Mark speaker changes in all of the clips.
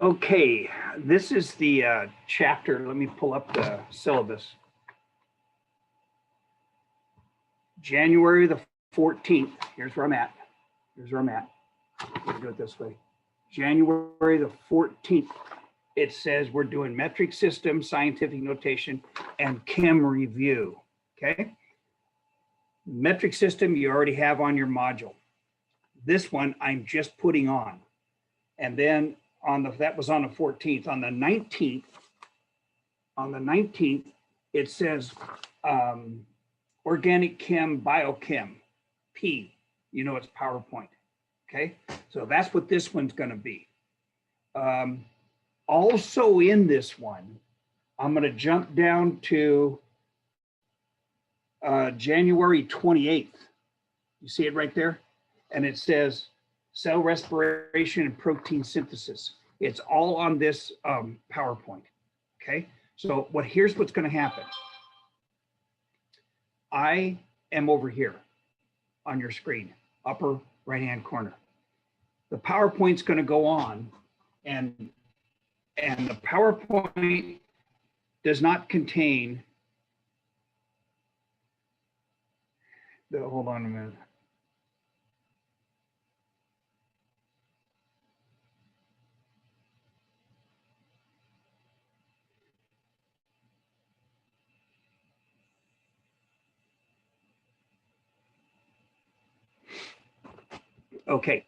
Speaker 1: Okay, this is the chapter. Let me pull up the syllabus. January the 14th. Here's where I'm at. Here's where I'm at. We'll do it this way. January the 14th. It says we're doing metric system, scientific notation, and chem review. Okay. Metric system you already have on your module. This one I'm just putting on. And then that was on the 14th. On the 19th, it says organic chem, biochem, P. You know, it's PowerPoint. Okay, so that's what this one's going to be. Also in this one, I'm going to jump down to January 28th. You see it right there? And it says cell respiration and protein synthesis. It's all on this PowerPoint. Okay, so here's what's going to happen. I am over here on your screen, upper right-hand corner. The PowerPoint's going to go on, and the PowerPoint does not contain hold on a minute. Okay.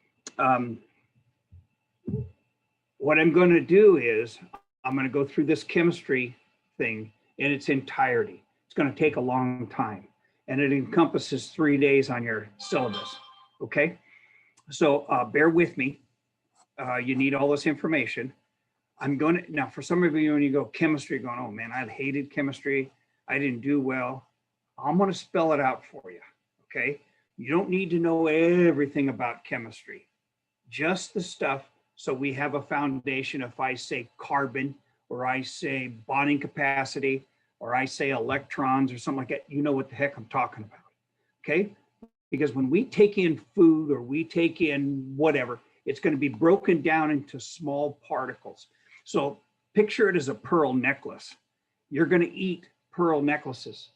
Speaker 1: What I'm going to do is I'm going to go through this chemistry thing in its entirety. It's going to take a long time, and it encompasses 3 days on your syllabus. Okay. So bear with me. You need all this information. I'm going to, now for some of you, when you go chemistry, going, oh man, I hated chemistry. I didn't do well. I'm going to spell it out for you. Okay. You don't need to know everything about chemistry, just the stuff. So we have a foundation. If I say carbon, or I say bonding capacity, or I say electrons or something like that, you know what the heck I'm talking about. Okay. Because when we take in food or we take in whatever, it's going to be broken down into small particles. So picture it as a pearl necklace. You're going to eat pearl necklaces.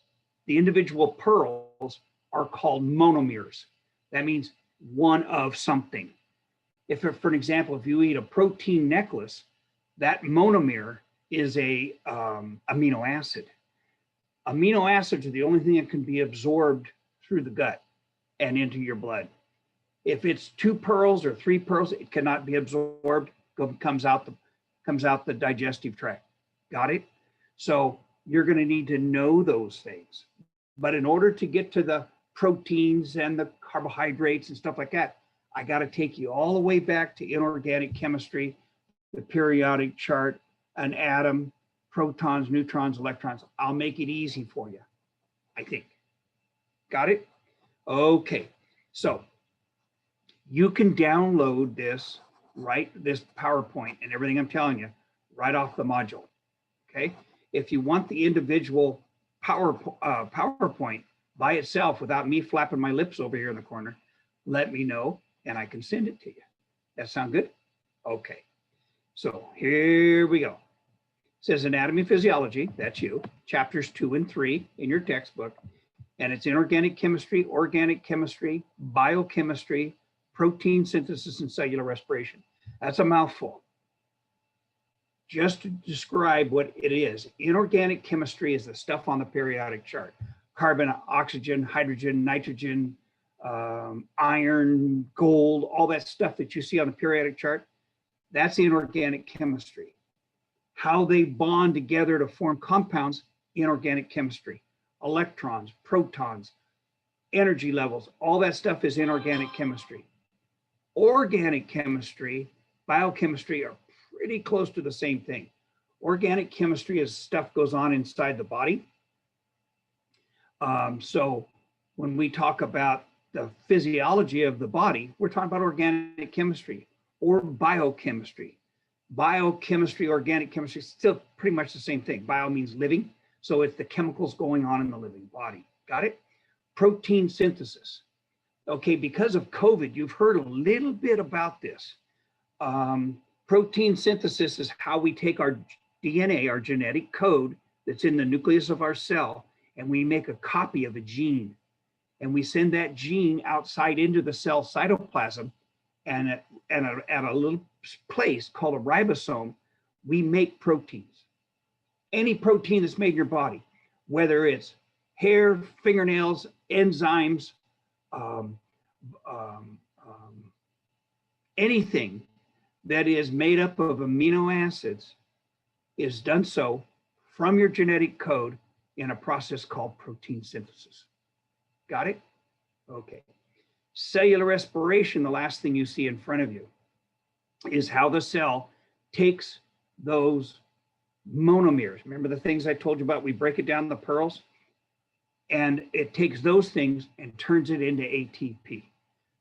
Speaker 1: The individual pearls are called monomers. That means one of something. For an example, if you eat a protein necklace, that monomer is a amino acid. Amino acids are the only thing that can be absorbed through the gut and into your blood. If it's 2 pearls or 3 pearls, it cannot be absorbed. Comes out the digestive tract. Got it? So you're going to need to know those things. But in order to get to the proteins and the carbohydrates and stuff like that, I got to take you all the way back to inorganic chemistry, the periodic chart, an atom, protons, neutrons, electrons. I'll make it easy for you, I think. Got it? Okay. So you can download this, this PowerPoint and everything I'm telling you right off the module. Okay. If you want the individual PowerPoint by itself without me flapping my lips over here in the corner, let me know and I can send it to you. That sound good? Okay. So here we go. It says anatomy, physiology, that's you, chapters 2 and 3 in your textbook. And it's inorganic chemistry, organic chemistry, biochemistry, protein synthesis, and cellular respiration. That's a mouthful. Just to describe what it is, inorganic chemistry is the stuff on the periodic chart. Carbon, oxygen, hydrogen, nitrogen, iron, gold, all that stuff that you see on the periodic chart, that's inorganic chemistry. How they bond together to form compounds, inorganic chemistry. Electrons, protons, energy levels, all that stuff is inorganic chemistry. Organic chemistry, biochemistry are pretty close to the same thing. Organic chemistry is stuff goes on inside the body. So when we talk about the physiology of the body, we're talking about organic chemistry or biochemistry. Biochemistry, organic chemistry, still pretty much the same thing. Bio means living. So it's the chemicals going on in the living body. Got it? Protein synthesis. Okay, because of COVID, you've heard a little bit about this. Protein synthesis is how we take our DNA, our genetic code that's in the nucleus of our cell, and we make a copy of a gene. And we send that gene outside into the cell cytoplasm, and at a little place called a ribosome, we make proteins. Any protein that's made in your body, whether it's hair, fingernails, enzymes, anything that is made up of amino acids is done so from your genetic code in a process called protein synthesis. Got it? Okay. Cellular respiration, the last thing you see in front of you, is how the cell takes those monomeres. Remember the things I told you about? We break it down the pearls, and it takes those things and turns it into ATP.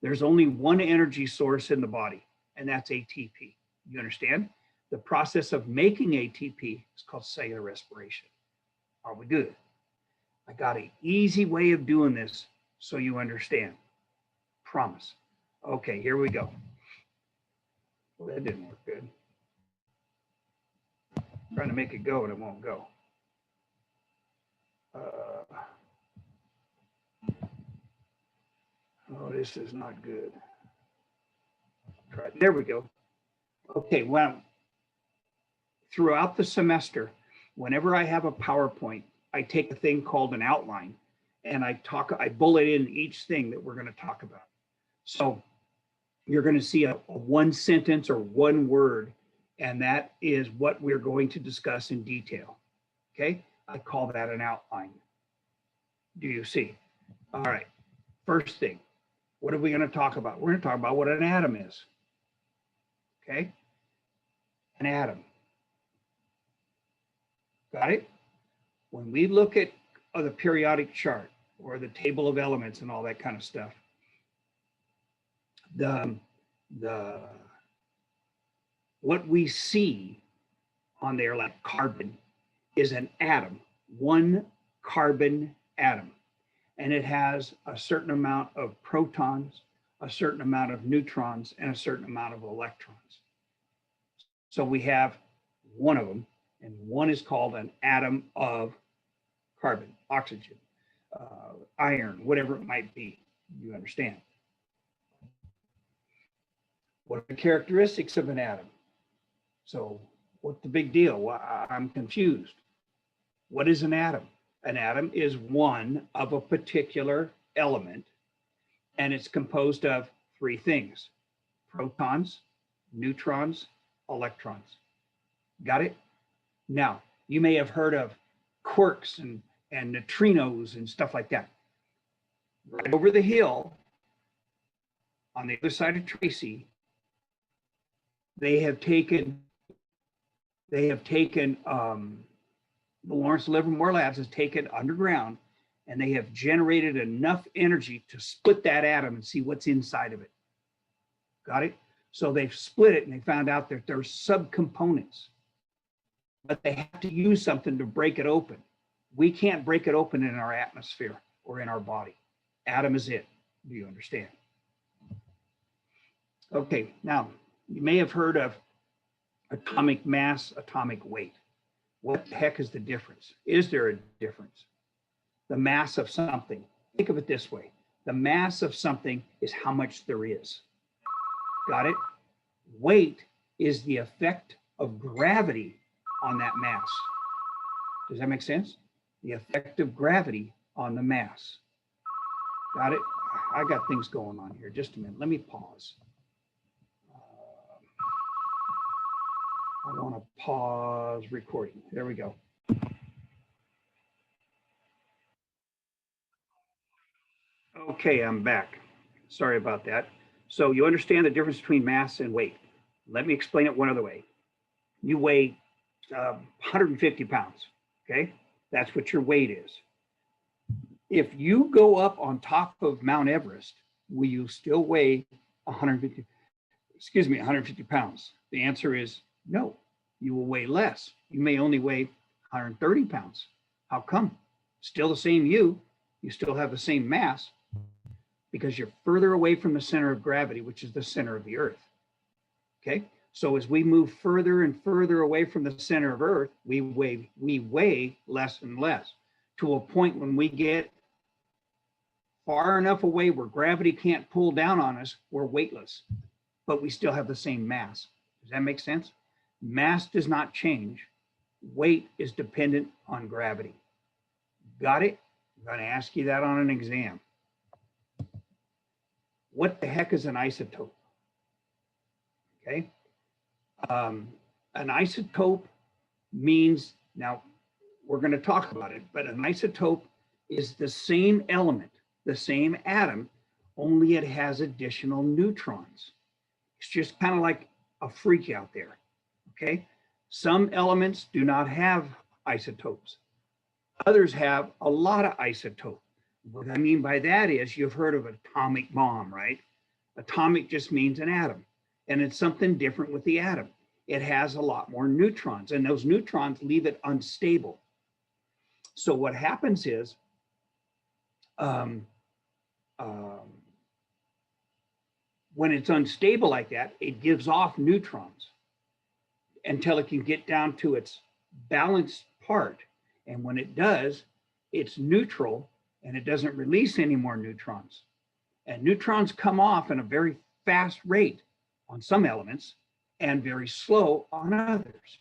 Speaker 1: There's only one energy source in the body, and that's ATP. You understand? The process of making ATP is called cellular respiration. Are we good? I got an easy way of doing this so you understand. Promise. Okay, here we go. Well, that didn't work good. I'm trying to make it go and it won't go. Oh, this is not good. There we go. Okay, well, throughout the semester, whenever I have a PowerPoint, I take a thing called an outline, and I bullet in each thing that we're going to talk about. So you're going to see a one sentence or one word, and that is what we're going to discuss in detail. Okay, I call that an outline. Do you see? All right, first thing, what are we going to talk about? We're going to talk about what an atom is. Okay, an atom. Got it? When we look at the periodic chart or the table of elements and all that kind of stuff, what we see on there, like carbon, is an atom, one carbon atom. And it has a certain amount of protons, a certain amount of neutrons, and a certain amount of electrons. So we have one of them, and one is called an atom of carbon, oxygen, iron, whatever it might be. You understand? What are the characteristics of an atom? So what's the big deal? Well, I'm confused. What is an atom? An atom is one of a particular element, and it's composed of three things: protons, neutrons, electrons. Got it? Now, you may have heard of quarks and neutrinos and stuff like that. Right over the hill, on the other side of Tracy, they have taken the Lawrence Livermore Labs has taken underground, and they have generated enough energy to split that atom and see what's inside of it. Got it? So they've split it, and they found out that there's subcomponents, but they have to use something to break it open. We can't break it open in our atmosphere or in our body. Atom is it. Do you understand? Okay, now you may have heard of atomic mass, atomic weight. What the heck is the difference? Is there a difference? The mass of something. Think of it this way. The mass of something is how much there is. Got it? Weight is the effect of gravity on that mass. Does that make sense? The effect of gravity on the mass. Got it? I got things going on here. Just a minute. Let me pause. I want to pause recording. There we go. Okay, I'm back. Sorry about that. So you understand the difference between mass and weight. Let me explain it one other way. You weigh 150 pounds, okay? That's what your weight is. If you go up on top of Mount Everest, will you still weigh 150 pounds? The answer is no, you will weigh less. You may only weigh 130 pounds. How come? Still the same you still have the same mass, because you're further away from the center of gravity, which is the center of the earth. Okay, So as we move further and further away from the center of Earth, we weigh less and less, to a point when we get far enough away where gravity can't pull down on us, we're weightless, but we still have the same mass. Does that make sense? Mass does not change. Weight is dependent on gravity. Got it? I'm going to ask you that on an exam. What the heck is an isotope? Okay. An isotope means, now we're going to talk about it, but an isotope is the same element, the same atom, only it has additional neutrons. It's just kind of like a freak out there. Okay. Some elements do not have isotopes. Others have a lot of isotope. What I mean by that is, you've heard of atomic bomb, right? Atomic just means an atom, and it's something different with the atom. It has a lot more neutrons, and those neutrons leave it unstable. So what happens is, when it's unstable like that, it gives off neutrons until it can get down to its balanced part. And when it does, it's neutral and it doesn't release any more neutrons. And neutrons come off in a very fast rate on some elements and very slow on others.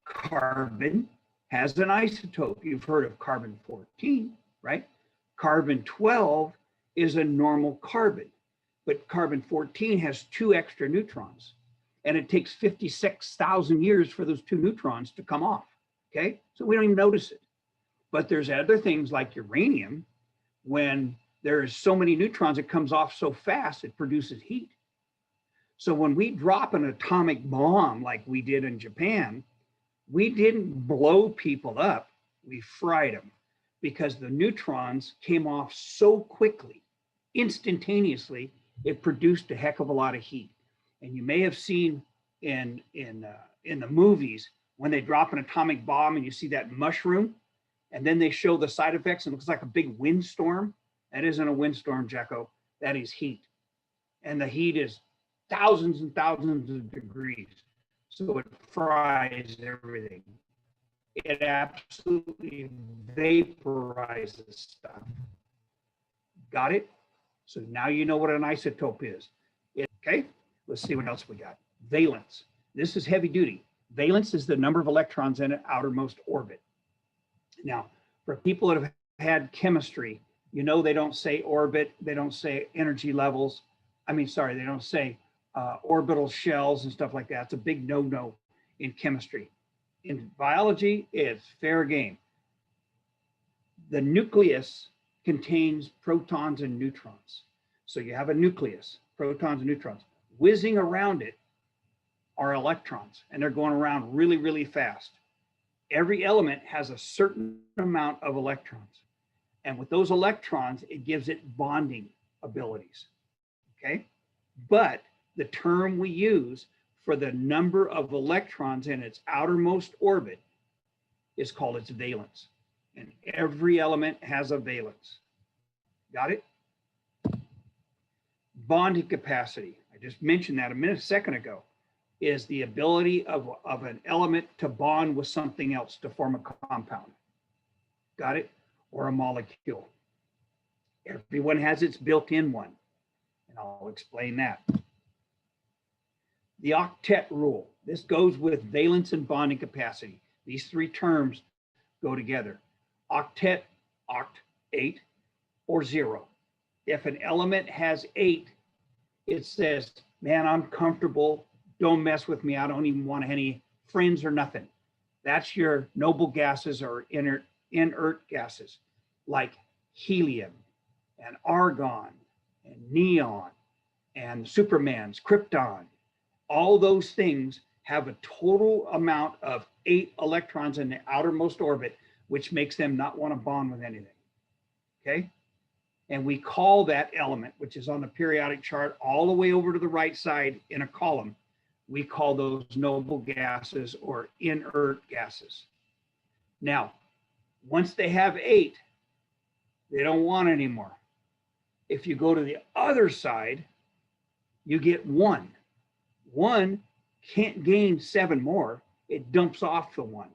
Speaker 1: Carbon has an isotope. You've heard of carbon-14, right? Carbon-12 is a normal carbon, but carbon-14 has 2 extra neutrons, and it takes 56,000 years for those 2 neutrons to come off, okay? So we don't even notice it. But there's other things like uranium. When there's so many neutrons, it comes off so fast, it produces heat. So when we drop an atomic bomb like we did in Japan, we didn't blow people up, we fried them, because the neutrons came off so quickly, instantaneously, it produced a heck of a lot of heat. And you may have seen in the movies, when they drop an atomic bomb and you see that mushroom, and then they show the side effects and it looks like a big windstorm. That isn't a windstorm, Jacko. That is heat. And the heat is thousands and thousands of degrees. So it fries everything. It absolutely vaporizes stuff. Got it? So now you know what an isotope is. Okay, let's see what else we got. Valence. This is heavy duty. Valence is the number of electrons in an outermost orbit. Now, for people that have had chemistry, you know they don't say orbit, they don't say energy levels. They don't say orbital shells and stuff like that. It's a big no-no in chemistry. In biology, it's fair game. The nucleus contains protons and neutrons. So you have a nucleus, protons and neutrons. Whizzing around it are electrons, and they're going around really, really fast. Every element has a certain amount of electrons. And with those electrons, it gives it bonding abilities, okay? But the term we use for the number of electrons in its outermost orbit is called its valence. And every element has a valence. Got it? Bonding capacity, I just mentioned that a second ago, is the ability of an element to bond with something else to form a compound. Got it? Or a molecule. Everyone has its built-in one, and I'll explain that. The octet rule. This goes with valence and bonding capacity. These 3 terms go together. Octet, oct, 8, or 0. If an element has 8, it says, man, I'm comfortable. Don't mess with me. I don't even want any friends or nothing. That's your noble gases or inert gases, like helium and argon and neon and supermans, krypton. All those things have a total amount of 8 electrons in the outermost orbit, which makes them not want to bond with anything. Okay? And we call that element, which is on the periodic chart all the way over to the right side in a column, we call those noble gases or inert gases. Now, once they have 8, they don't want any more. If you go to the other side, you get 1. 1 can't gain 7 more, it dumps off the 1.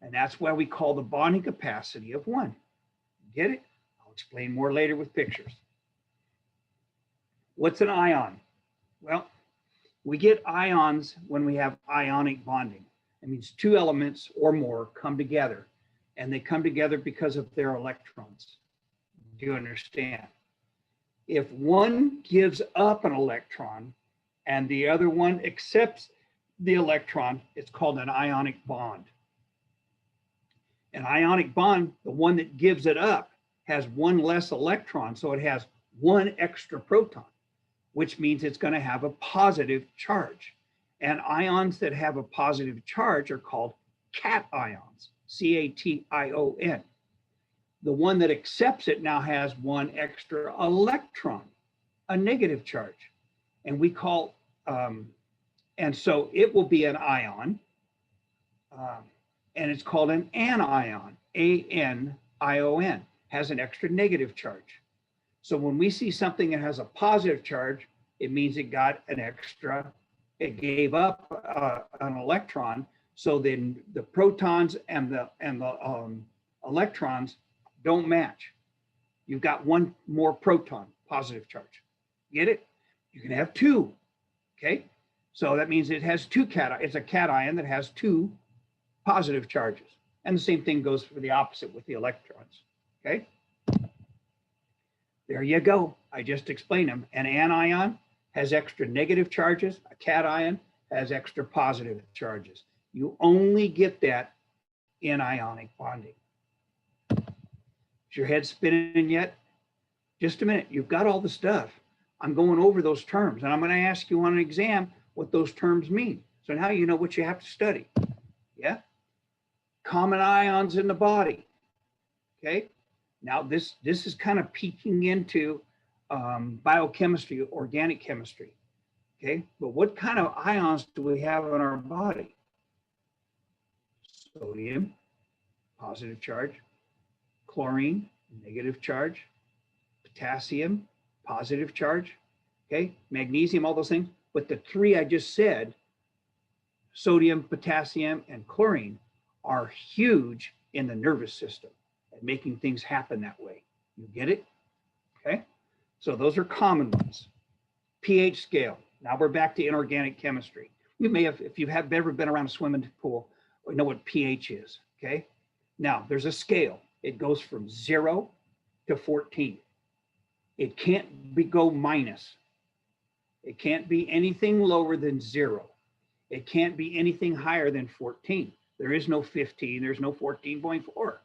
Speaker 1: And that's why we call the bonding capacity of 1. Get it? I'll explain more later with pictures. What's an ion? Well, we get ions when we have ionic bonding. It means 2 elements or more come together, and they come together because of their electrons. Do you understand? If one gives up an electron and the other one accepts the electron, it's called an ionic bond. An ionic bond, the one that gives it up, has 1 less electron, so it has 1 extra proton, which means it's going to have a positive charge. And ions that have a positive charge are called cations, C-A-T-I-O-N. The one that accepts it now has 1 extra electron, a negative charge. And we call, and so it will be an ion, and it's called an anion, A-N-I-O-N, has an extra negative charge. So when we see something that has a positive charge, it means it got an extra, it gave up an electron. So then the protons and the electrons don't match. You've got 1 more proton, positive charge. Get it? You can have 2. Okay. So that means it has 2 cation. It's a cation that has 2 positive charges. And the same thing goes for the opposite with the electrons. Okay. There you go. I just explained them. An anion has extra negative charges. A cation has extra positive charges. You only get that in ionic bonding. Is your head spinning yet? Just a minute. You've got all the stuff. I'm going over those terms, and I'm going to ask you on an exam what those terms mean. So now you know what you have to study. Yeah? Common ions in the body. Okay? Now this is kind of peeking into biochemistry, organic chemistry. Okay? But what kind of ions do we have in our body? Sodium, positive charge. Chlorine, negative charge. Potassium, positive charge. Okay? Magnesium, all those things. But the 3 I just said, sodium, potassium, and chlorine, are huge in the nervous system at making things happen that way. You get it? Okay? So those are common ones. pH scale. Now we're back to inorganic chemistry. You may have, if you have ever been around a swimming pool, you know what pH is. Okay? Now there's a scale. It goes from 0 to 14. It can't go minus. It can't be anything lower than 0. It can't be anything higher than 14. There is no 15. There's no 14.4.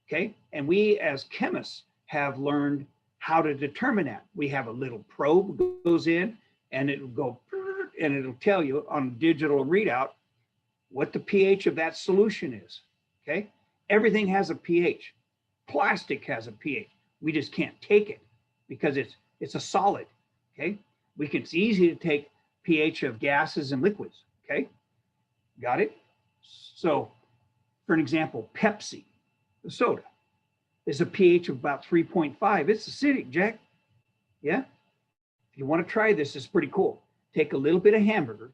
Speaker 1: Okay. And we as chemists have learned how to determine that. We have a little probe goes in and it'll go and it'll tell you on a digital readout what the pH of that solution is. Okay. Everything has a pH. Plastic has a pH. We just can't take it because it's a solid. Okay. It's easy to take pH of gases and liquids. Okay. Got it? So for an example, Pepsi, the soda, is a pH of about 3.5. It's acidic, Jack. Yeah. If you want to try this, it's pretty cool. Take a little bit of hamburger,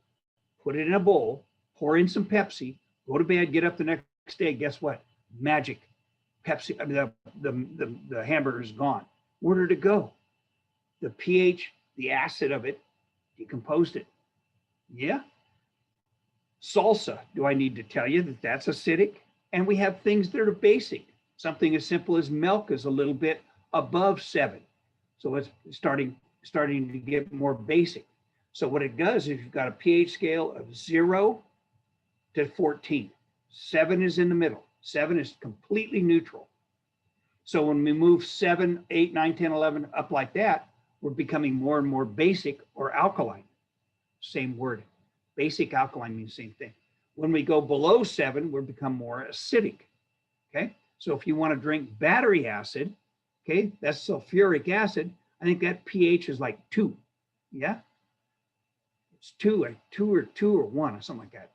Speaker 1: put it in a bowl, pour in some Pepsi, go to bed, get up the next day. Guess what? Magic. Pepsi, I mean, the hamburger is gone. Where did it go? The pH, the acid of it, decomposed it. Yeah. Salsa, do I need to tell you that that's acidic? And we have things that are basic. Something as simple as milk is a little bit above 7. So it's starting to get more basic. So what it does is you've got a pH scale of 0 to 14. 7 is in the middle. 7 is completely neutral. So when we move 7, 8, 9, 10, 11 up like that, we're becoming more and more basic or alkaline. Same word. Basic alkaline means the same thing. When we go below 7, we become more acidic. Okay. So if you want to drink battery acid, okay, that's sulfuric acid. I think that pH is like 2. Yeah. It's 2 or 1 or something like that.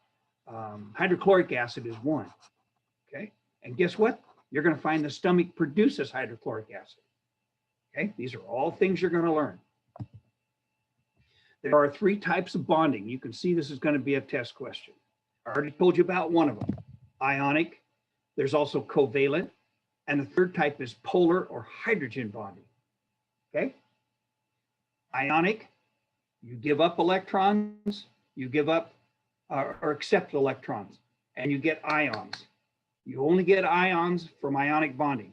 Speaker 1: Hydrochloric acid is 1. Okay. And guess what? You're going to find the stomach produces hydrochloric acid. Okay. These are all things you're going to learn. There are three types of bonding. You can see this is going to be a test question. I already told you about one of them, ionic. There's also covalent. And the third type is polar or hydrogen bonding. Okay? Ionic, you give up electrons, you give up or accept electrons, and you get ions. You only get ions from ionic bonding.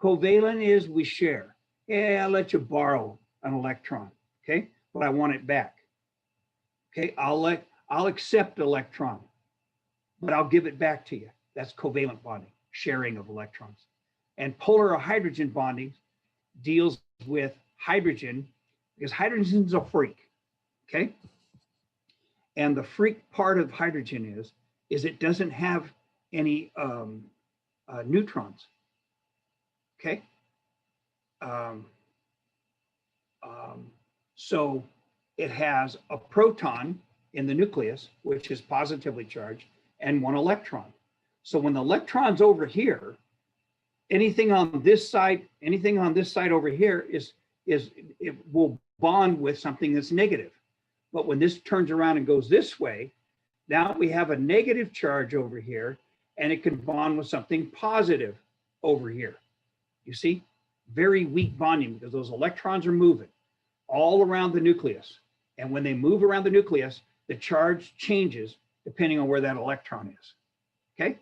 Speaker 1: Covalent is we share. Yeah, I'll let you borrow an electron, okay? But I want it back. Okay, I'll accept electron, but I'll give it back to you. That's covalent bonding, sharing of electrons. And polar or hydrogen bonding deals with hydrogen because hydrogen's a freak, okay? And the freak part of hydrogen is it doesn't have any neutrons, okay? So it has a proton in the nucleus, which is positively charged, and one electron. So when the electron's over here, anything on this side over here it will bond with something that's negative. But when this turns around and goes this way, now we have a negative charge over here, and it can bond with something positive over here. You see, very weak bonding because those electrons are moving all around the nucleus. And when they move around the nucleus, the charge changes depending on where that electron is. Okay?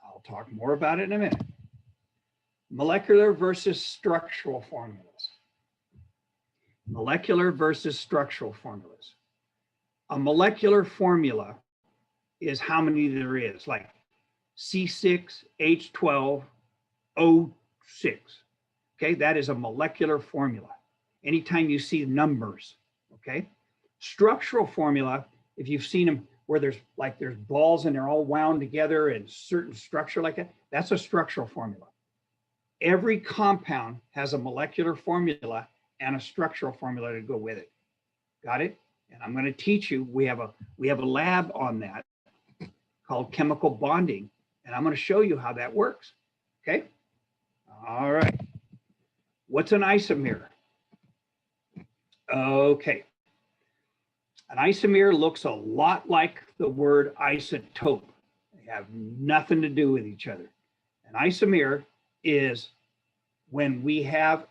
Speaker 1: I'll talk more about it in a minute. Molecular versus structural formulas. Molecular versus structural formulas. A molecular formula is how many there is, like C6H12O6. Okay, that is a molecular formula. Anytime you see numbers, okay? Structural formula, if you've seen them where there's balls and they're all wound together in certain structure like that, that's a structural formula. Every compound has a molecular formula and a structural formula to go with it. Got it? And I'm going to teach you, we have a lab on that called chemical bonding, and I'm going to show you how that works. Okay? All right. What's an isomer? Okay. An isomer looks a lot like the word isotope. They have nothing to do with each other. An isomer is when we have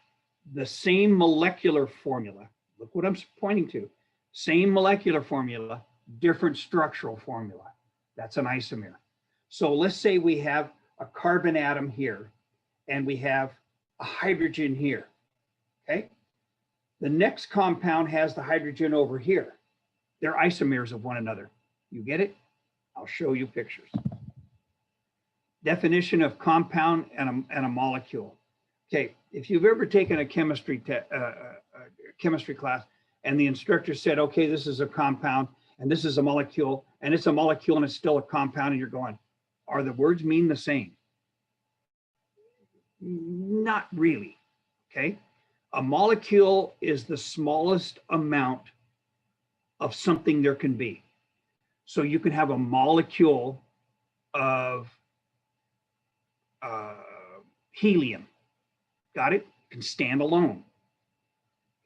Speaker 1: the same molecular formula. Look what I'm pointing to. Same molecular formula, different structural formula. That's an isomer. So let's say we have a carbon atom here and we have a hydrogen here, okay? The next compound has the hydrogen over here. They're isomers of one another. You get it? I'll show you pictures. Definition of compound and a molecule. Okay, if you've ever taken a chemistry class and the instructor said, okay, this is a compound and this is a molecule and it's a molecule and it's still a compound, and you're going, are the words mean the same? Not really, okay? A molecule is the smallest amount of something there can be. So you can have a molecule of helium. Got it? It can stand alone.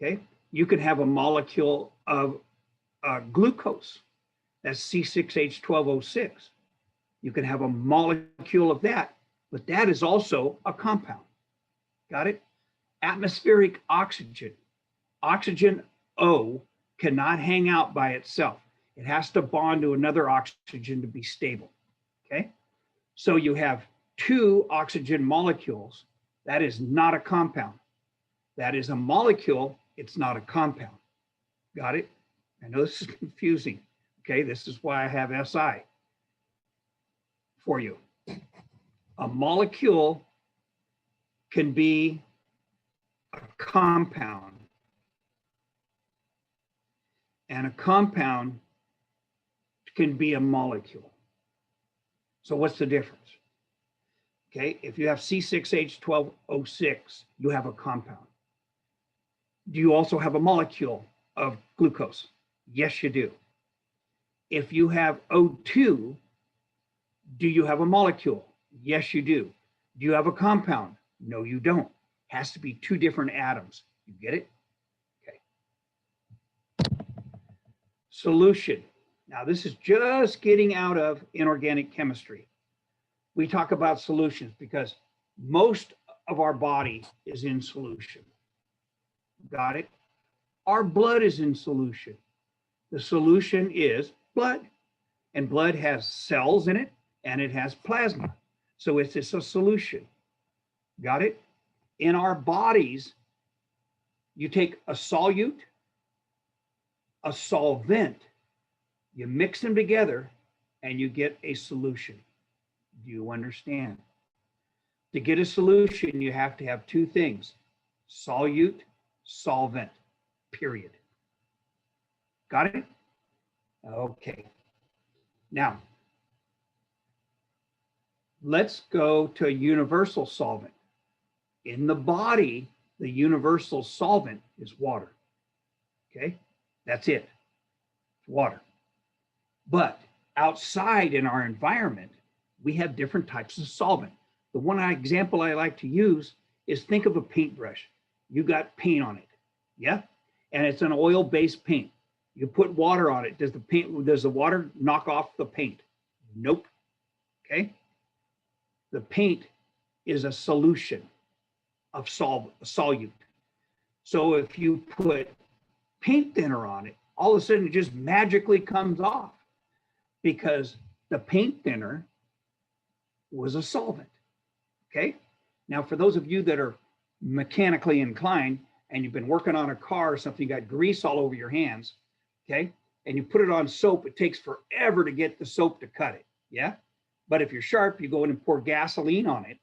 Speaker 1: Okay. You could have a molecule of glucose. That's C6H12O6. You can have a molecule of that, but that is also a compound. Got it? Atmospheric oxygen. Oxygen O cannot hang out by itself. It has to bond to another oxygen to be stable. Okay. So you have two oxygen molecules. That is not a compound. That is a molecule. It's not a compound. Got it? I know this is confusing. Okay, this is why I have SI for you. A molecule can be a compound, and a compound can be a molecule. So what's the difference? Okay, if you have C6H12O6, you have a compound. Do you also have a molecule of glucose? Yes, you do. If you have O2, do you have a molecule? Yes, you do. Do you have a compound? No, you don't. Has to be two different atoms. You get it? Okay. Solution. Now, this is just getting out of inorganic chemistry. We talk about solutions because most of our body is in solution. Got it? Our blood is in solution. The solution is blood, and blood has cells in it and it has plasma. So it's just a solution. Got it? In our bodies, you take a solute, a solvent, you mix them together, and you get a solution. Do you understand? To get a solution, you have to have two things: solute, solvent, period. Got it? Okay. Now, let's go to a universal solvent. In the body, the universal solvent is water. Okay? That's it. It's water. But outside in our environment, we have different types of solvent. The one example I like to use is, think of a paintbrush. You got paint on it. Yeah? And it's an oil-based paint. You put water on it. Does the water knock off the paint? Nope. Okay? The paint is a solution of solute. So if you put paint thinner on it, all of a sudden it just magically comes off because the paint thinner was a solvent. Okay? Now, for those of you that are mechanically inclined and you've been working on a car or something, you got grease all over your hands, okay? And you put it on soap, it takes forever to get the soap to cut it, yeah? But if you're sharp, you go in and pour gasoline on it,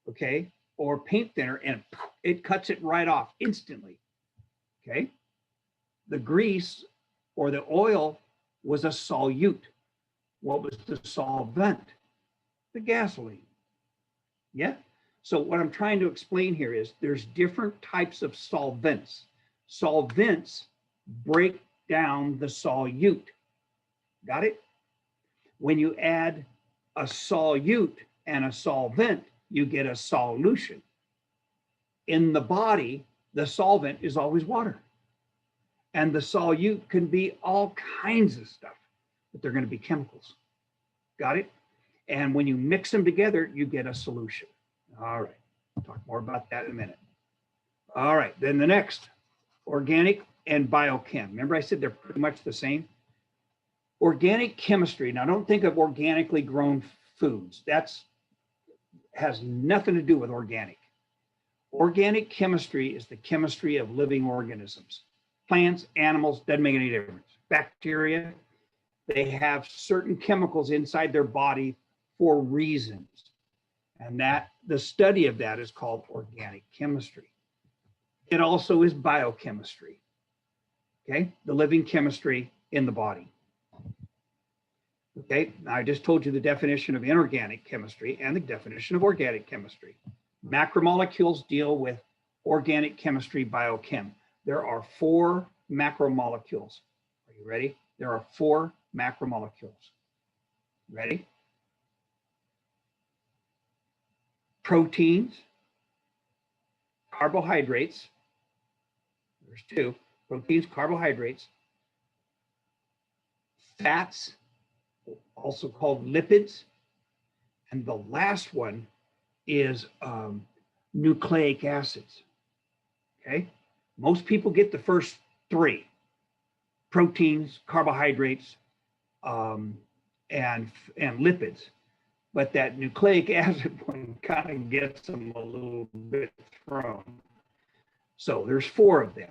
Speaker 1: okay? Or paint thinner, and it cuts it right off instantly, okay? The grease or the oil was a solute. What was the solvent? The gasoline. Yeah. So what I'm trying to explain here is there's different types of solvents. Solvents break down the solute. Got it? When you add a solute and a solvent, you get a solution. In the body, the solvent is always water. And the solute can be all kinds of stuff, but they're going to be chemicals. Got it? And when you mix them together, you get a solution. All right. I'll talk more about that in a minute. All right. Then the next, organic and biochem. Remember I said they're pretty much the same? Organic chemistry. Now, don't think of organically grown foods. That's has nothing to do with organic. Organic chemistry is the chemistry of living organisms. Plants, animals, doesn't make any difference. Bacteria, they have certain chemicals inside their body for reasons. And that the study of that is called organic chemistry. It also is biochemistry. Okay, the living chemistry in the body. Okay, now I just told you the definition of inorganic chemistry and the definition of organic chemistry. Macromolecules deal with organic chemistry, biochem. There are 4 macromolecules. Are you ready? There are 4 macromolecules. Ready? Proteins, carbohydrates. There's 2. Proteins, carbohydrates, fats, also called lipids, and the last one is nucleic acids. Okay, most people get the first 3: proteins, carbohydrates, and lipids. But that nucleic acid one kind of gets them a little bit thrown. So there's 4 of them.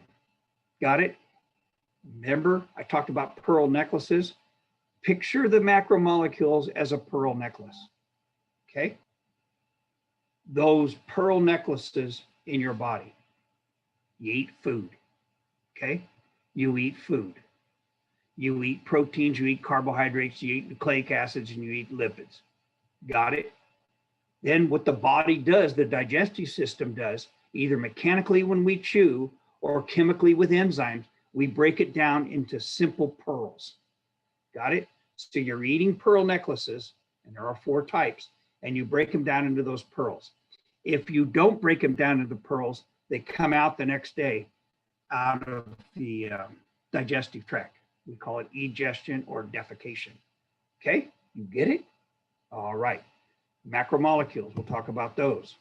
Speaker 1: Got it? Remember, I talked about pearl necklaces. Picture the macromolecules as a pearl necklace. Okay? Those pearl necklaces in your body. You eat food. Okay? You eat food. You eat proteins, you eat carbohydrates, you eat nucleic acids, and you eat lipids. Got it? Then what the body does, the digestive system does, either mechanically when we chew or chemically with enzymes, we break it down into simple pearls. Got it? So you're eating pearl necklaces, and there are 4 types, and you break them down into those pearls. If you don't break them down into pearls, they come out the next day out of the digestive tract. We call it egestion or defecation. Okay, you get it? All right. Macromolecules, we'll talk about those.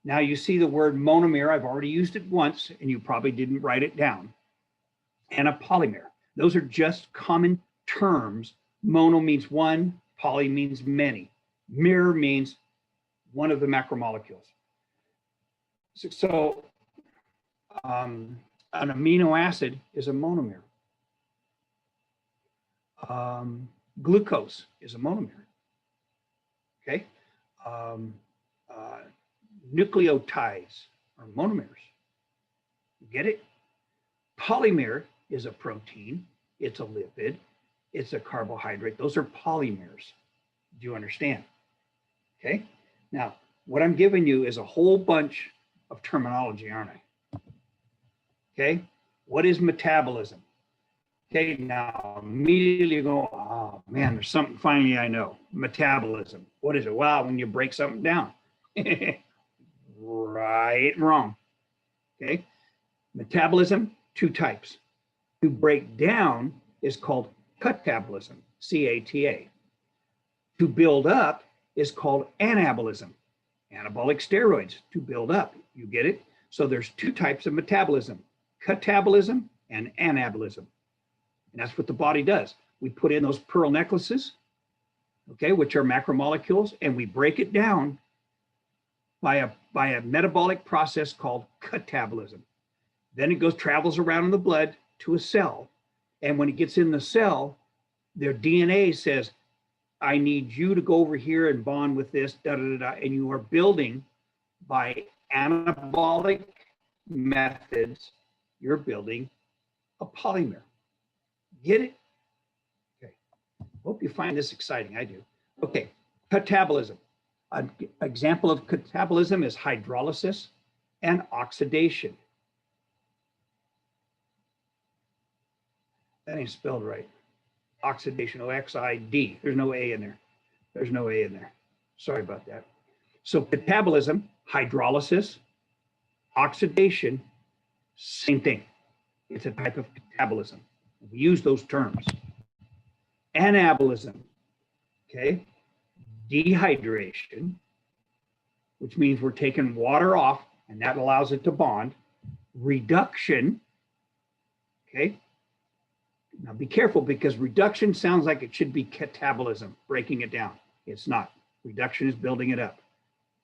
Speaker 1: Now you see the word monomer. I've already used it once, and you probably didn't write it down. And a polymer. Those are just common terms. Mono means one, poly means many. Mer means one of the macromolecules. So an amino acid is a monomer. Glucose is a monomer. Okay. Nucleotides are monomers. You get it? Polymer is a protein. It's a lipid. It's a carbohydrate. Those are polymers. Do you understand? Okay. Now, what I'm giving you is a whole bunch of terminology, aren't I? Okay. What is metabolism? Okay. Now, immediately you go, oh man, there's something finally I know. Metabolism. What is it? Well, when you break something down. Right and wrong. Okay. Metabolism, two types. To break down is called catabolism, C-A-T-A. To build up is called anabolism, anabolic steroids to build up. You get it? So there's two types of metabolism, catabolism and anabolism. And that's what the body does. We put in those pearl necklaces, okay, which are macromolecules, and we break it down by a metabolic process called catabolism. Then it travels around in the blood to a cell. And when it gets in the cell, their DNA says, I need you to go over here and bond with this, da, da, da, da. And you are building by anabolic methods, you're building a polymer. Get it? Okay. Hope you find this exciting. I do. Okay. Catabolism. An example of catabolism is hydrolysis and oxidation. That ain't spelled right. Oxidation, O-X-I-D. There's no A in there. There's no A in there. Sorry about that. So catabolism, hydrolysis, oxidation, same thing. It's a type of catabolism. We use those terms. Anabolism, okay? Dehydration, which means we're taking water off and that allows it to bond. Reduction, okay? Now be careful because reduction sounds like it should be catabolism, breaking it down. It's not. Reduction is building it up.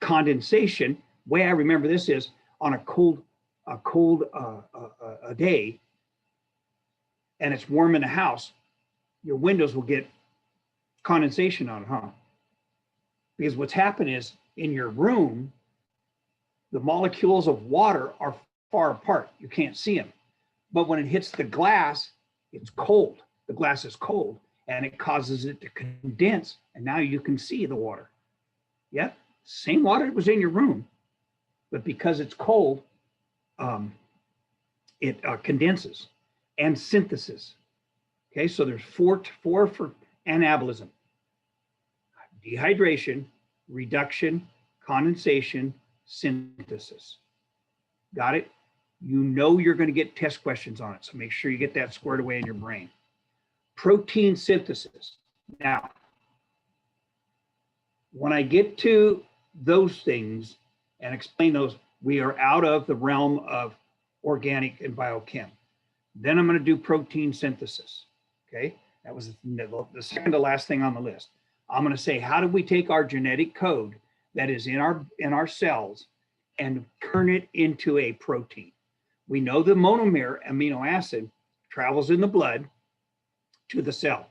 Speaker 1: Condensation, way I remember this is on a cold day and it's warm in the house, your windows will get condensation on it, huh? Because what's happened is in your room, the molecules of water are far apart. You can't see them. But when it hits the glass, it's cold. The glass is cold and it causes it to condense. And now you can see the water. Yeah, same water that was in your room, but because it's cold, it condenses. And synthesis. Okay, so there's four for anabolism. Dehydration, reduction, condensation, synthesis. Got it? You know you're going to get test questions on it, so make sure you get that squared away in your brain. Protein synthesis. Now, when I get to those things and explain those, we are out of the realm of organic and biochem. Then I'm going to do protein synthesis. Okay, that was the second to last thing on the list. I'm going to say, how do we take our genetic code that is in our cells and turn it into a protein? We know the monomer amino acid travels in the blood to the cell.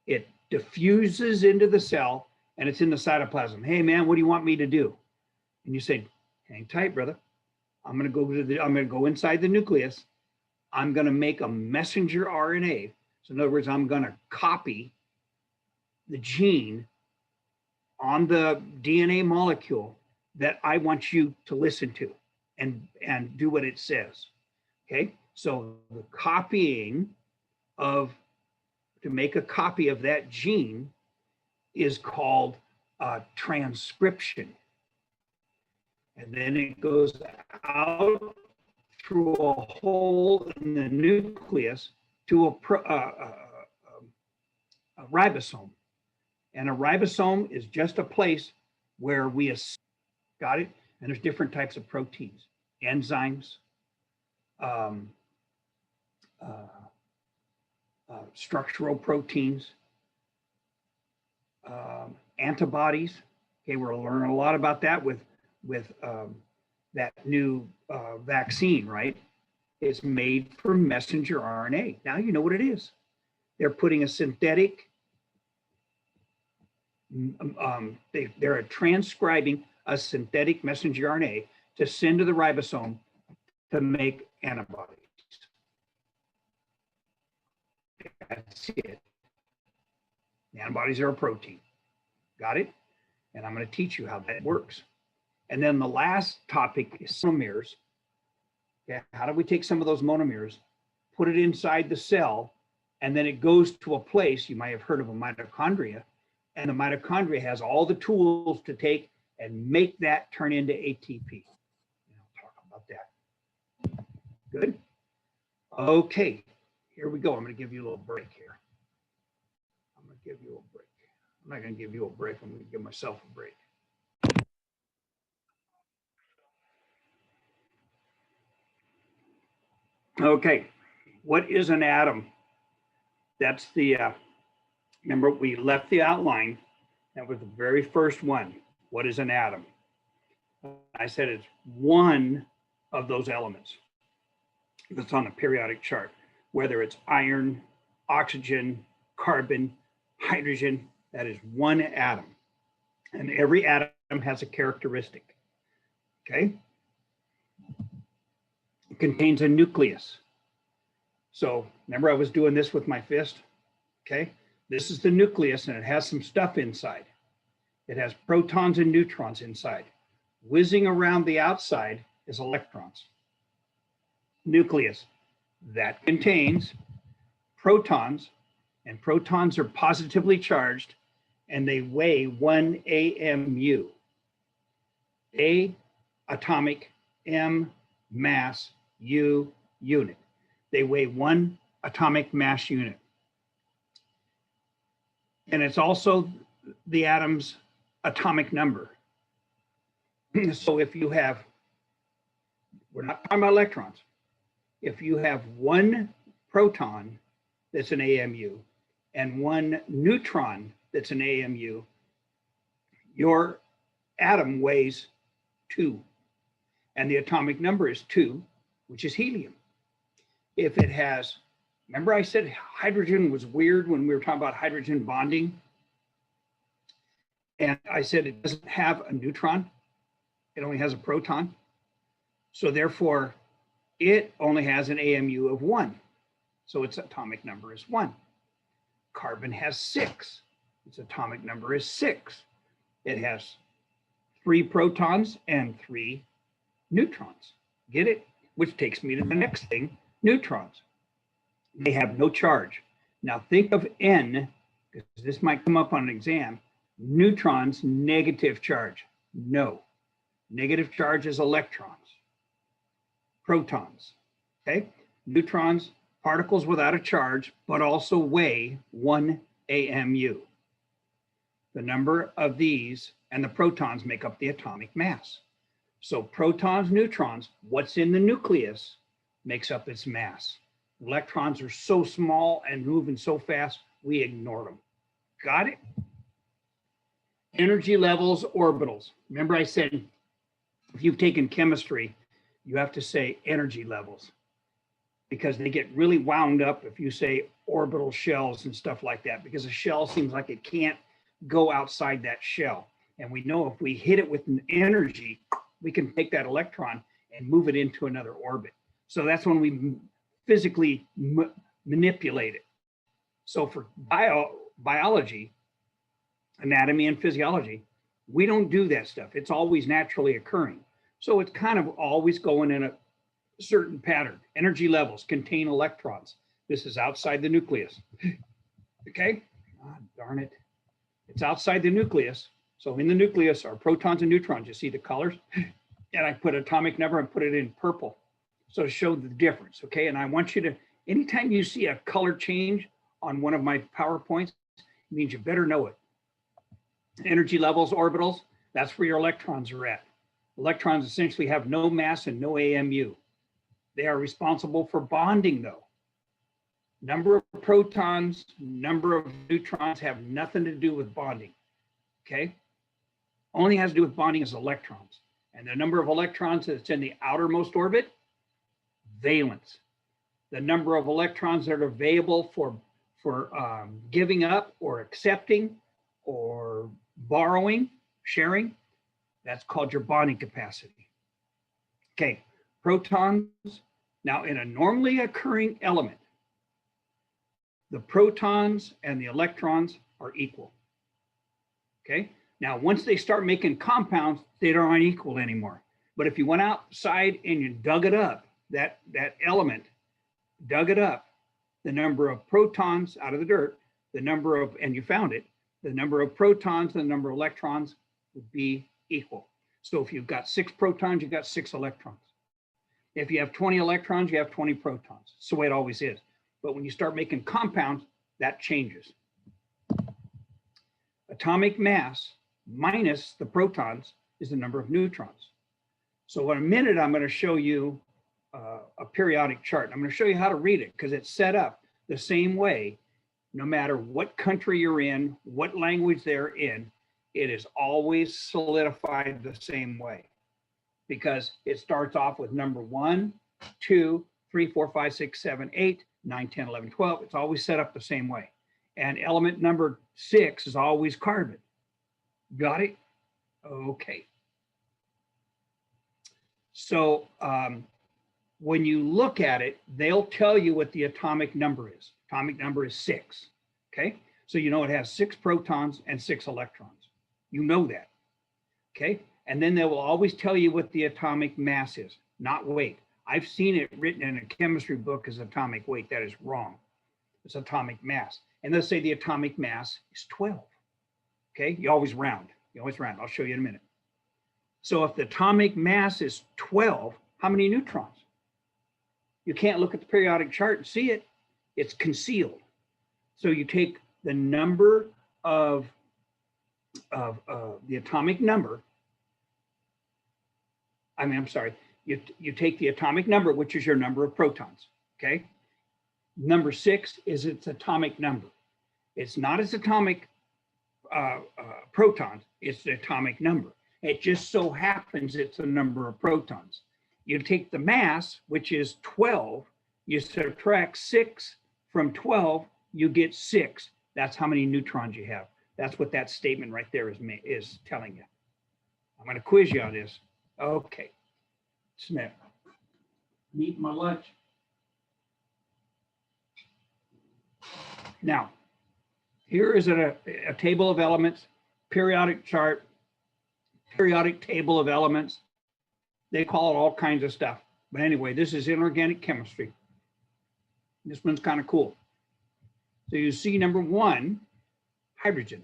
Speaker 1: It diffuses into the cell and it's in the cytoplasm. Hey man, what do you want me to do? And you say, hang tight, brother. I'm going to go inside the nucleus. I'm going to make a messenger RNA. So in other words, I'm going to copy the gene on the DNA molecule that I want you to listen to and do what it says. Okay, so the copying to make a copy of that gene is called transcription. And then it goes out through a hole in the nucleus to a ribosome. And a ribosome is just a place where got it? And there's different types of proteins, enzymes, structural proteins, antibodies. Okay, we're learning a lot about that with that new vaccine, right? It's made from messenger RNA. Now you know what it is. They're putting a synthetic, they're transcribing a synthetic messenger RNA to send to the ribosome to make antibodies. That's it. The antibodies are a protein. Got it? And I'm going to teach you how that works. And then the last topic is monomers. Okay, how do we take some of those monomers, put it inside the cell, and then it goes to a place, you might have heard of a mitochondria, and the mitochondria has all the tools to take and make that turn into ATP. And I'll talk about that. Good. Okay, here we go. I'm going to give you a little break here. I'm going to give you a break. I'm not going to give you a break. I'm going to give myself a break. Okay, what is an atom? That's the, remember we left the outline. That was the very first one. What is an atom? I said it's one of those elements that's on the periodic chart, whether it's iron, oxygen, carbon, hydrogen, that is one atom. And every atom has a characteristic, okay? It contains a nucleus. So remember I was doing this with my fist, okay? This is the nucleus and it has some stuff inside. It has protons and neutrons inside. Whizzing around the outside is electrons. Nucleus, that contains protons, and protons are positively charged and they weigh 1 AMU. A, atomic, M, mass, U, unit. They weigh 1 atomic mass unit. And it's also the atom's atomic number. So if you have, we're not talking about electrons. If you have 1 proton that's an AMU and 1 neutron that's an AMU, your atom weighs 2. And the atomic number is 2, which is helium. If it has, remember I said hydrogen was weird when we were talking about hydrogen bonding? And I said it doesn't have a neutron, it only has a proton. So therefore, it only has an AMU of 1. So its atomic number is 1. Carbon has 6. Its atomic number is 6. It has 3 protons and 3 neutrons. Get it? Which takes me to the next thing, neutrons. They have no charge. Now think of N, because this might come up on an exam. Neutrons, negative charge. No. Negative charge is electrons. Protons. Okay? Neutrons, particles without a charge, but also weigh 1 AMU. The number of these and the protons make up the atomic mass. So protons, neutrons, what's in the nucleus makes up its mass. Electrons are so small and moving so fast, we ignore them. Got it? Energy levels, orbitals. Remember I said, if you've taken chemistry, you have to say energy levels because they get really wound up if you say orbital shells and stuff like that, because a shell seems like it can't go outside that shell. And we know if we hit it with an energy, we can take that electron and move it into another orbit. So that's when we physically manipulate it. So for biology, anatomy and physiology, we don't do that stuff. It's always naturally occurring. So it's kind of always going in a certain pattern. Energy levels contain electrons. This is outside the nucleus. Okay? Oh, darn it. It's outside the nucleus. So in the nucleus are protons and neutrons. You see the colors? And I put atomic number and put it in purple. So to show the difference, okay? And I want you to Anytime you see a color change on one of my PowerPoints, it means you better know it. Energy levels, orbitals, that's where your electrons are at. Electrons essentially have no mass and no AMU. They are responsible for bonding though. Number of protons, number of neutrons have nothing to do with bonding, okay? Only has to do with bonding is electrons. And the number of electrons that's in the outermost orbit, valence. The number of electrons that are available for giving up or accepting or borrowing, sharing, that's called your bonding capacity. Okay, protons. Now in a normally occurring element, the protons and the electrons are equal. Okay, now once they start making compounds, they aren't equal anymore. But if you went outside and you dug it up, that element, dug it up, the number of protons out of the dirt, the number of, and you found it, the number of protons and the number of electrons would be equal. So if you've got 6 protons, you've got 6 electrons. If you have 20 electrons, you have 20 protons. It's the way it always is. But when you start making compounds, that changes. Atomic mass minus the protons is the number of neutrons. So in a minute, I'm going to show you a periodic chart. I'm going to show you how to read it because it's set up the same way, no matter what country you're in, what language they're in, it is always solidified the same way because it starts off with number 1, 2, 3, 4, 5, 6, 7, 8, 9, 10, 11, 12. It's always set up the same way. And element number 6 is always carbon. Got it? Okay. So when you look at it, they'll tell you what the atomic number is. Atomic number is 6. Okay. So you know it has 6 protons and 6 electrons. You know that. Okay. And then they will always tell you what the atomic mass is, not weight. I've seen it written in a chemistry book as atomic weight. That is wrong. It's atomic mass. And they'll say the atomic mass is 12. Okay. You always round. You always round. I'll show you in a minute. So if the atomic mass is 12, how many neutrons? You can't look at the periodic chart and see it. It's concealed. So you take the number of the atomic number. I'm sorry. You take the atomic number, which is your number of protons. Okay. Number 6 is its atomic number. It's not its atomic protons. It's the atomic number. It just so happens it's the number of protons. You take the mass, which is 12, you subtract 6 from 12, you get 6. That's how many neutrons you have. That's what that statement right there is telling you. I'm going to quiz you on this. Okay. Smith, I'm eating my lunch. Now, here is a table of elements, periodic chart, periodic table of elements. They call it all kinds of stuff. But anyway, this is inorganic chemistry. This one's kind of cool. So you see number 1, hydrogen.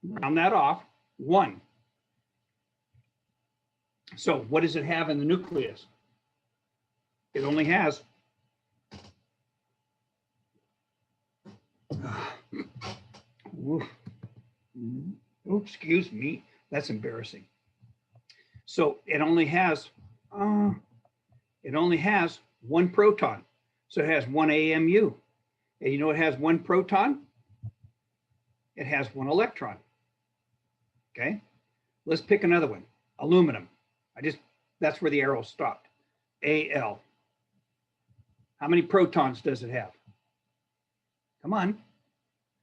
Speaker 1: Round that off, 1. So what does it have in the nucleus? It only has excuse me, that's embarrassing. So it only has 1 proton. So it has 1 AMU. And you know it has 1 proton? It has 1 electron. Okay, let's pick another one. Aluminum. That's where the arrow stopped. Al. How many protons does it have? Come on.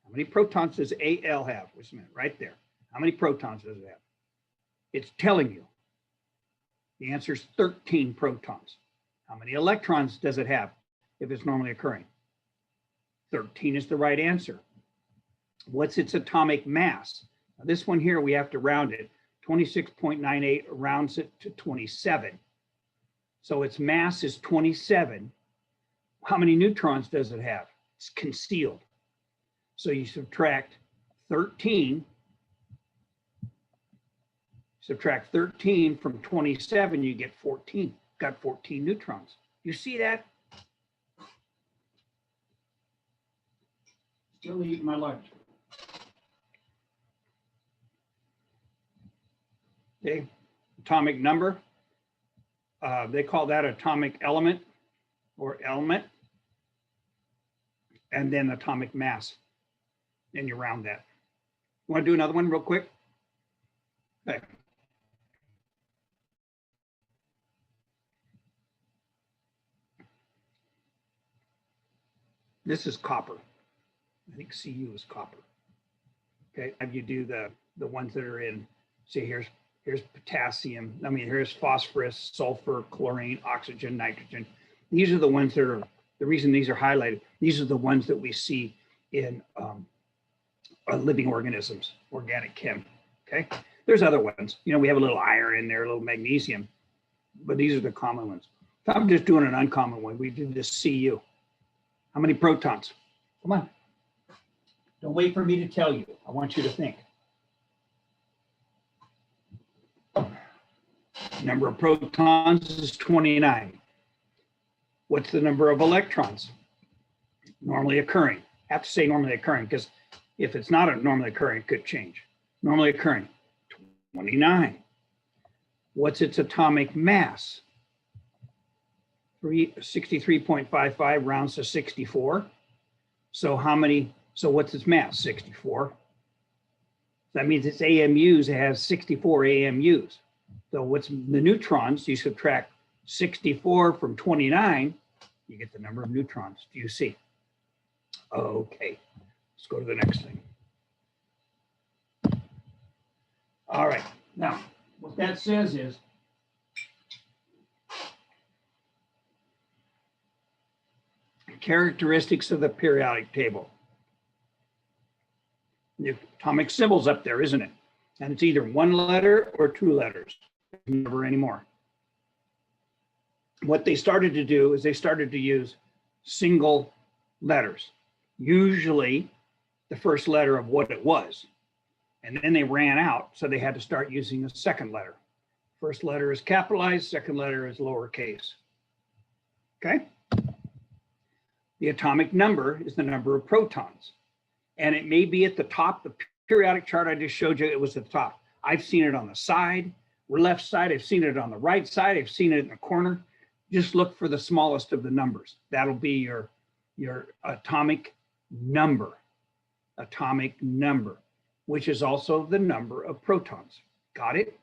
Speaker 1: How many protons does Al have? Wait a minute, right there. How many protons does it have? It's telling you. The answer is 13 protons. How many electrons does it have if it's normally occurring? 13 is the right answer. What's its atomic mass? Now this one here, we have to round it. 26.98 rounds it to 27. So its mass is 27. How many neutrons does it have? It's concealed. So you subtract 13. Subtract 13 from 27, you get 14. Got 14 neutrons. You see that? Still eating my lunch. Okay, atomic number. They call that atomic element or element. And then atomic mass. And you round that. You want to do another one real quick? Okay. This is copper. I think Cu is copper. Okay, if you do the ones that are in, see here's potassium. I mean, here's phosphorus, sulfur, chlorine, oxygen, nitrogen. These are the ones that are, the reason these are highlighted, these are the ones that we see in living organisms, organic chem, okay? There's other ones. You know, we have a little iron in there, a little magnesium, but these are the common ones. So I'm just doing an uncommon one. We did this Cu. How many protons? Come on. Don't wait for me to tell you. I want you to think. Number of protons is 29. What's the number of electrons? Normally occurring. I have to say normally occurring because if it's not a normally occurring, it could change. Normally occurring, 29. What's its atomic mass? 63.55 rounds to 64. So how many, so what's its mass? 64. That means its AMUs, it has 64 AMUs. So what's the neutrons? You subtract 64 from 29, you get the number of neutrons. Do you see? Okay, let's go to the next thing. All right, now what that says is characteristics of the periodic table. The atomic symbol's up there, isn't it? And it's either one letter or two letters, never anymore. What they started to do is they started to use single letters, usually the first letter of what it was. And then they ran out, so they had to start using a second letter. First letter is capitalized, second letter is lowercase. Okay? The atomic number is the number of protons. And it may be at the top. The periodic chart I just showed you, it was at the top. I've seen it on the side, left side. I've seen it on the right side. I've seen it in the corner. Just look for the smallest of the numbers. That'll be your atomic number, which is also the number of protons. Got it?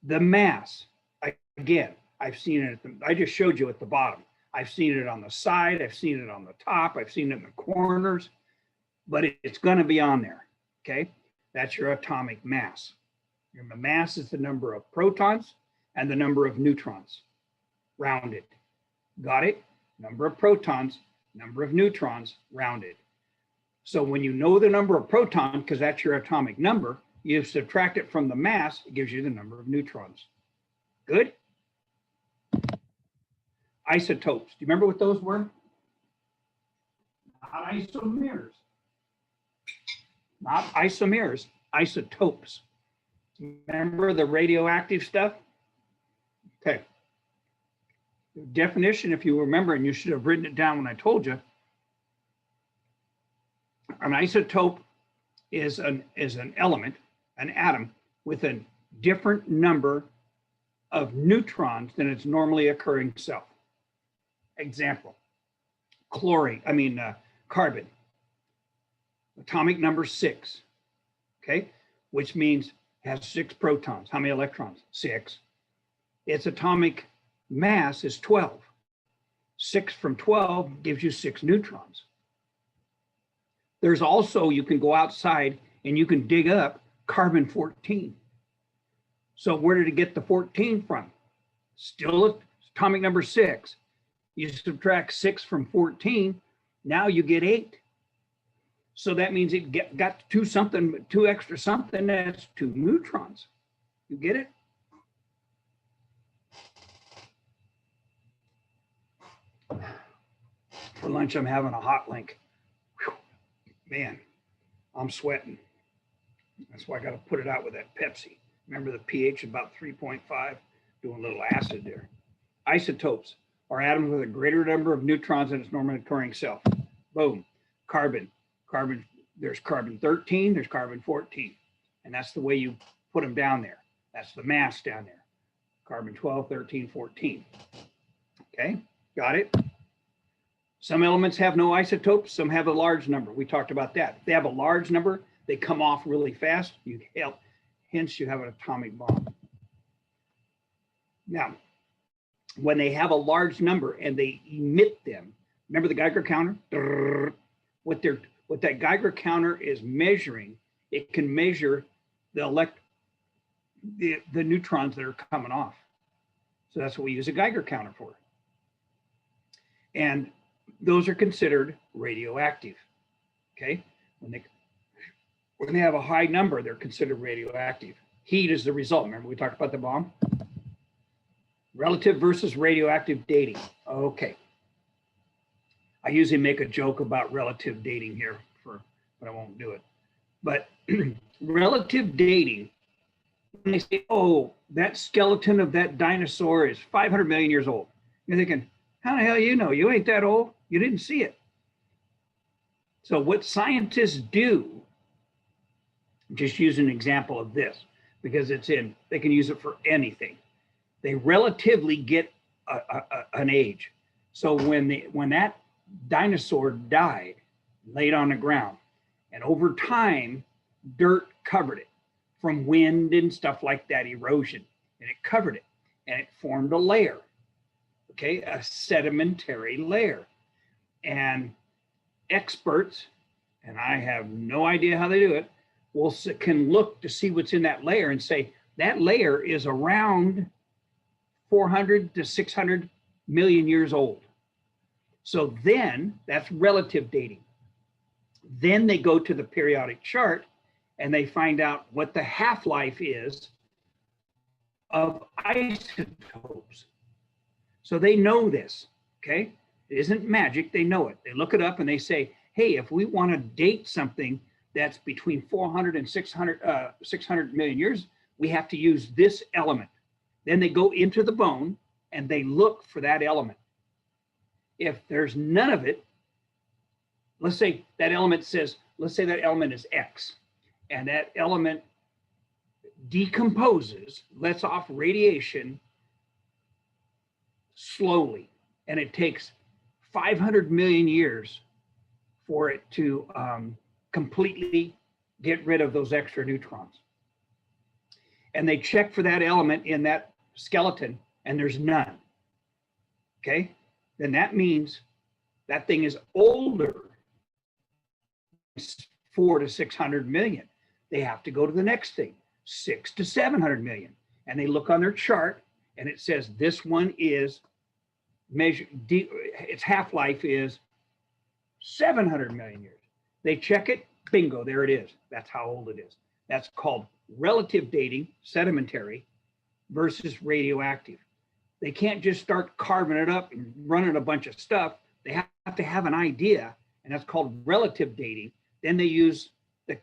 Speaker 1: The mass, again, I've seen it, I just showed you at the bottom. I've seen it on the side, I've seen it on the top, I've seen it in the corners, but it's gonna be on there, okay? That's your atomic mass. Your mass is the number of protons and the number of neutrons, rounded. Got it? Number of protons, number of neutrons, rounded. So when you know the number of protons, because that's your atomic number, you subtract it from the mass, it gives you the number of neutrons. Good? Isotopes. Do you remember what those were? Not isomers. Not isomers, isotopes. Remember the radioactive stuff? Okay. The definition, if you remember, and you should have written it down when I told you, an isotope is an element, an atom, with a different number of neutrons than its normally occurring self. Example, carbon, atomic number 6, okay, which means has 6 protons. How many electrons? 6. Its atomic mass is 12. 6 from 12 gives you 6 neutrons. There's also, you can go outside and you can dig up carbon 14. So where did it get the 14 from? Still atomic number 6. You subtract 6 from 14, now you get 8. So that means it got 2 extra something, that's 2 neutrons. You get it? For lunch, I'm having a hot link. Whew. Man, I'm sweating. That's why I got to put it out with that Pepsi. Remember the pH about 3.5, doing a little acid there. Isotopes are atoms with a greater number of neutrons than its normally occurring self. Boom. Carbon. Carbon. There's carbon 13. There's carbon 14. And that's the way you put them down there. That's the mass down there. Carbon 12, 13, 14. Okay, got it? Some elements have no isotopes. Some have a large number. We talked about that. If they have a large number, they come off really fast. Hence, you have an atomic bomb. Now, when they have a large number and they emit them, remember the Geiger counter? What that Geiger counter is measuring, it can measure the neutrons that are coming off. So that's what we use a Geiger counter for. And those are considered radioactive. Okay, when they have a high number, they're considered radioactive. Heat is the result. Remember we talked about the bomb? Relative versus radioactive dating. Okay. I usually make a joke about relative dating here, but I won't do it. But relative dating, when they say, oh, that skeleton of that dinosaur is 500 million years old, you're thinking, how the hell you know? You ain't that old. You didn't see it. So what scientists do, just use an example of this, because they can use it for anything. They relatively get an age. So when that dinosaur died, laid on the ground, and over time, dirt covered it from wind and stuff like that, erosion, and it covered it, and it formed a layer, okay, a sedimentary layer. And experts, and I have no idea how they do it, can look to see what's in that layer and say, that layer is around 400 to 600 million years old. So then that's relative dating. Then they go to the periodic chart and they find out what the half-life is of isotopes. So they know this, okay? It isn't magic, they know it. They look it up and they say, hey, if we want to date something that's between 400 and 600 million years, we have to use this element. Then they go into the bone and they look for that element. If there's none of it, let's say that element is X, and that element decomposes, lets off radiation slowly, and it takes 500 million years for it to completely get rid of those extra neutrons. And they check for that element in that skeleton, and there's none. Okay? Then that means that thing is older, 400 to 600 million. They have to go to the next thing, 600 to 700 million. And they look on their chart, and it says this one is its half-life is 700 million years. They check it, bingo, there it is. That's how old it is. That's called relative dating, sedimentary, versus radioactive. They can't just start carving it up and running a bunch of stuff. They have to have an idea, and that's called relative dating. Then they use the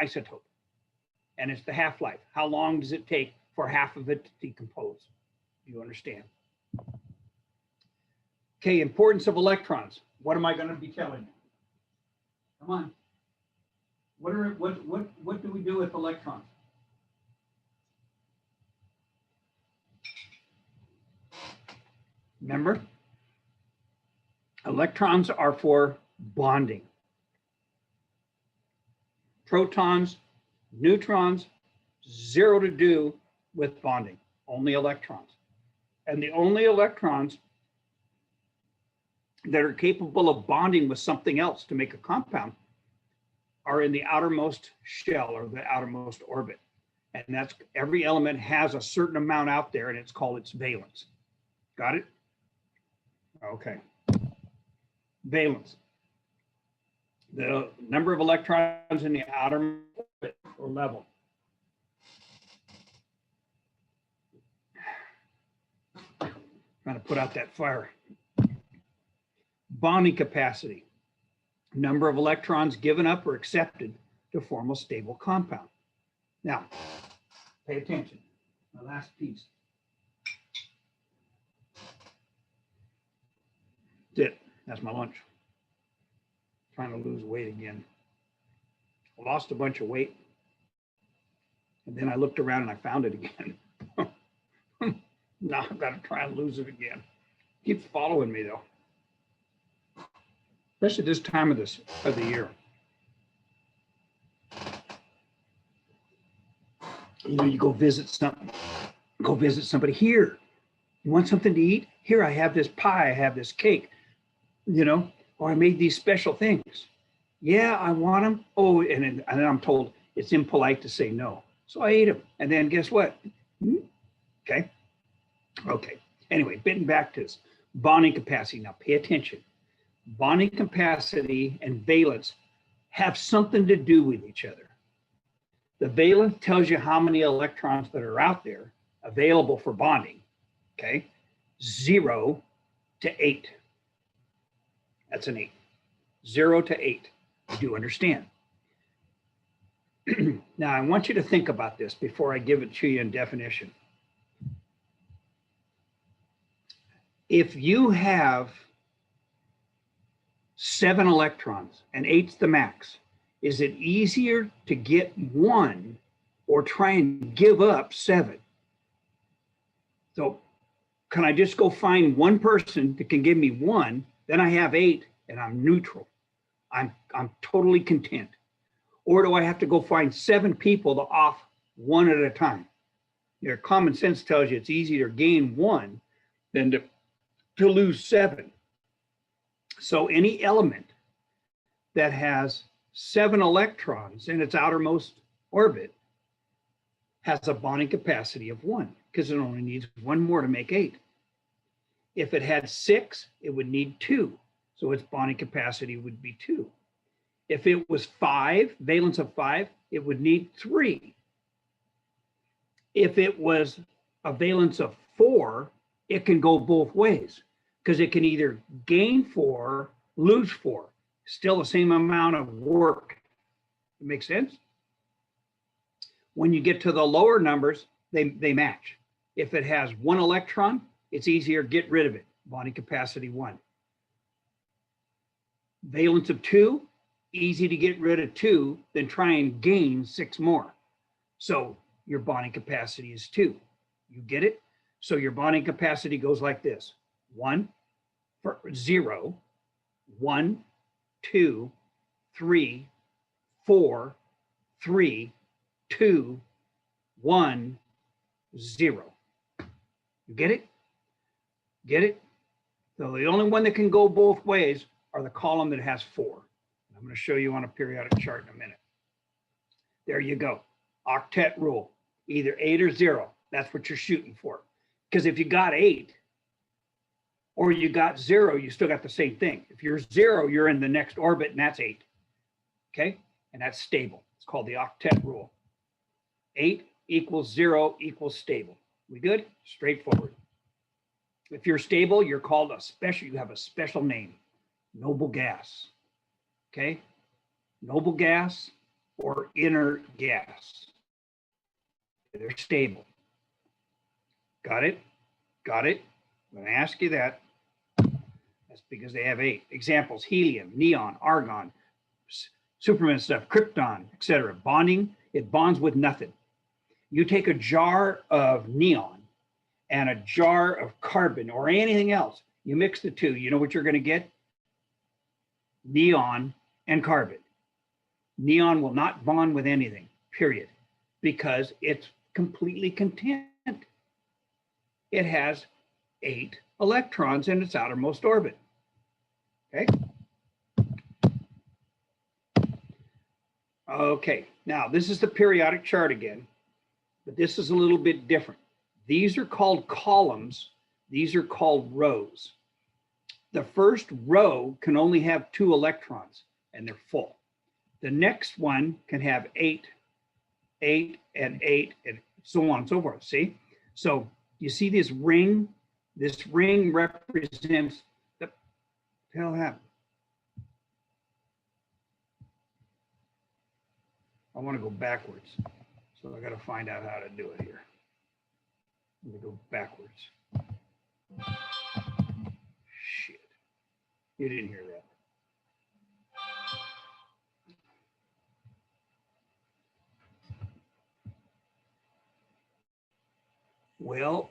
Speaker 1: isotope, and it's the half-life. How long does it take for half of it to decompose? Do you understand? Okay, importance of electrons. What am I going to be telling you? Come on. What do we do with electrons? Remember, electrons are for bonding. Protons, neutrons, zero to do with bonding, only electrons. And the only electrons that are capable of bonding with something else to make a compound are in the outermost shell or the outermost orbit. And that's, every element has a certain amount out there, and it's called its valence. Got it? Okay. Valence. The number of electrons in the outer orbit or level. Trying to put out that fire. Bonding capacity. Number of electrons given up or accepted to form a stable compound. Now, pay attention. My last piece. That's it. That's my lunch. trying to lose weight again. I lost a bunch of weight. And then I looked around and I found it again. Now I've got to try and lose it again. Keeps following me though. Especially this time of the year. You know, you go visit somebody here. You want something to eat? Here, I have this pie, I have this cake, you know, or I made these special things. Yeah, I want them. Oh, and then I'm told it's impolite to say no. So I ate them. And then guess what? Okay. Okay. Anyway, getting back to this bonding capacity. Now pay attention. Bonding capacity and valence have something to do with each other. The valence tells you how many electrons that are out there available for bonding. Okay. 0 to 8. That's an 8. 0 to 8. You do understand. Now, I want you to think about this before I give it to you in definition. If you have 7 electrons and 8's the max, is it easier to get 1 or try and give up 7? So can I just go find one person that can give me 1? Then I have 8 and I'm neutral. I'm totally content. Or do I have to go find 7 people to off 1 at a time? Your common sense tells you it's easier to gain 1 than to lose 7. So any element that has 7 electrons in its outermost orbit has a bonding capacity of 1 because it only needs 1 more to make 8. If it had 6, it would need 2. So its bonding capacity would be 2. If it was 5, valence of 5, it would need 3. If it was a valence of 4, it can go both ways because it can either gain 4, lose 4, still the same amount of work. It makes sense? When you get to the lower numbers, they match. If it has 1 electron, it's easier to get rid of it, bonding capacity 1. Valence of 2, easy to get rid of 2 than try and gain 6 more. So your bonding capacity is 2. You get it? So your bonding capacity goes like this. 1, 0, 1, 2, 3, 4, 3, 2, 1, 0. You get it? Get it? So the only one that can go both ways are the column that has 4. I'm going to show you on a periodic chart in a minute. There you go. Octet rule. Either 8 or 0. That's what you're shooting for. Because if you got 8 or you got 0, you still got the same thing. If you're 0, you're in the next orbit, and that's 8. Okay? And that's stable. It's called the octet rule. 8 equals 0 equals stable. We good? Straightforward. If you're stable, you're called a special, you have a special name. Noble gas. Okay? Noble gas or inert gas. They're stable. Got it? Got it? When I ask you that, that's because they have 8. Examples: helium, neon, argon, Superman stuff, krypton, etc. Bonding, it bonds with nothing. You take a jar of neon and a jar of carbon or anything else, you mix the two, you know what you're going to get? Neon and carbon. Neon will not bond with anything, period, because it's completely content. It has 8 electrons in its outermost orbit. Okay. Okay, now this is the periodic chart again, but this is a little bit different. These are called columns. These are called rows. The first row can only have 2 electrons and they're full. The next one can have 8, 8, and 8, and so on and so forth. See? So you see this ring? This ring represents the hell happened. I want to go backwards. So I got to find out how to do it here. Let me go backwards. Shit. You didn't hear that. Well,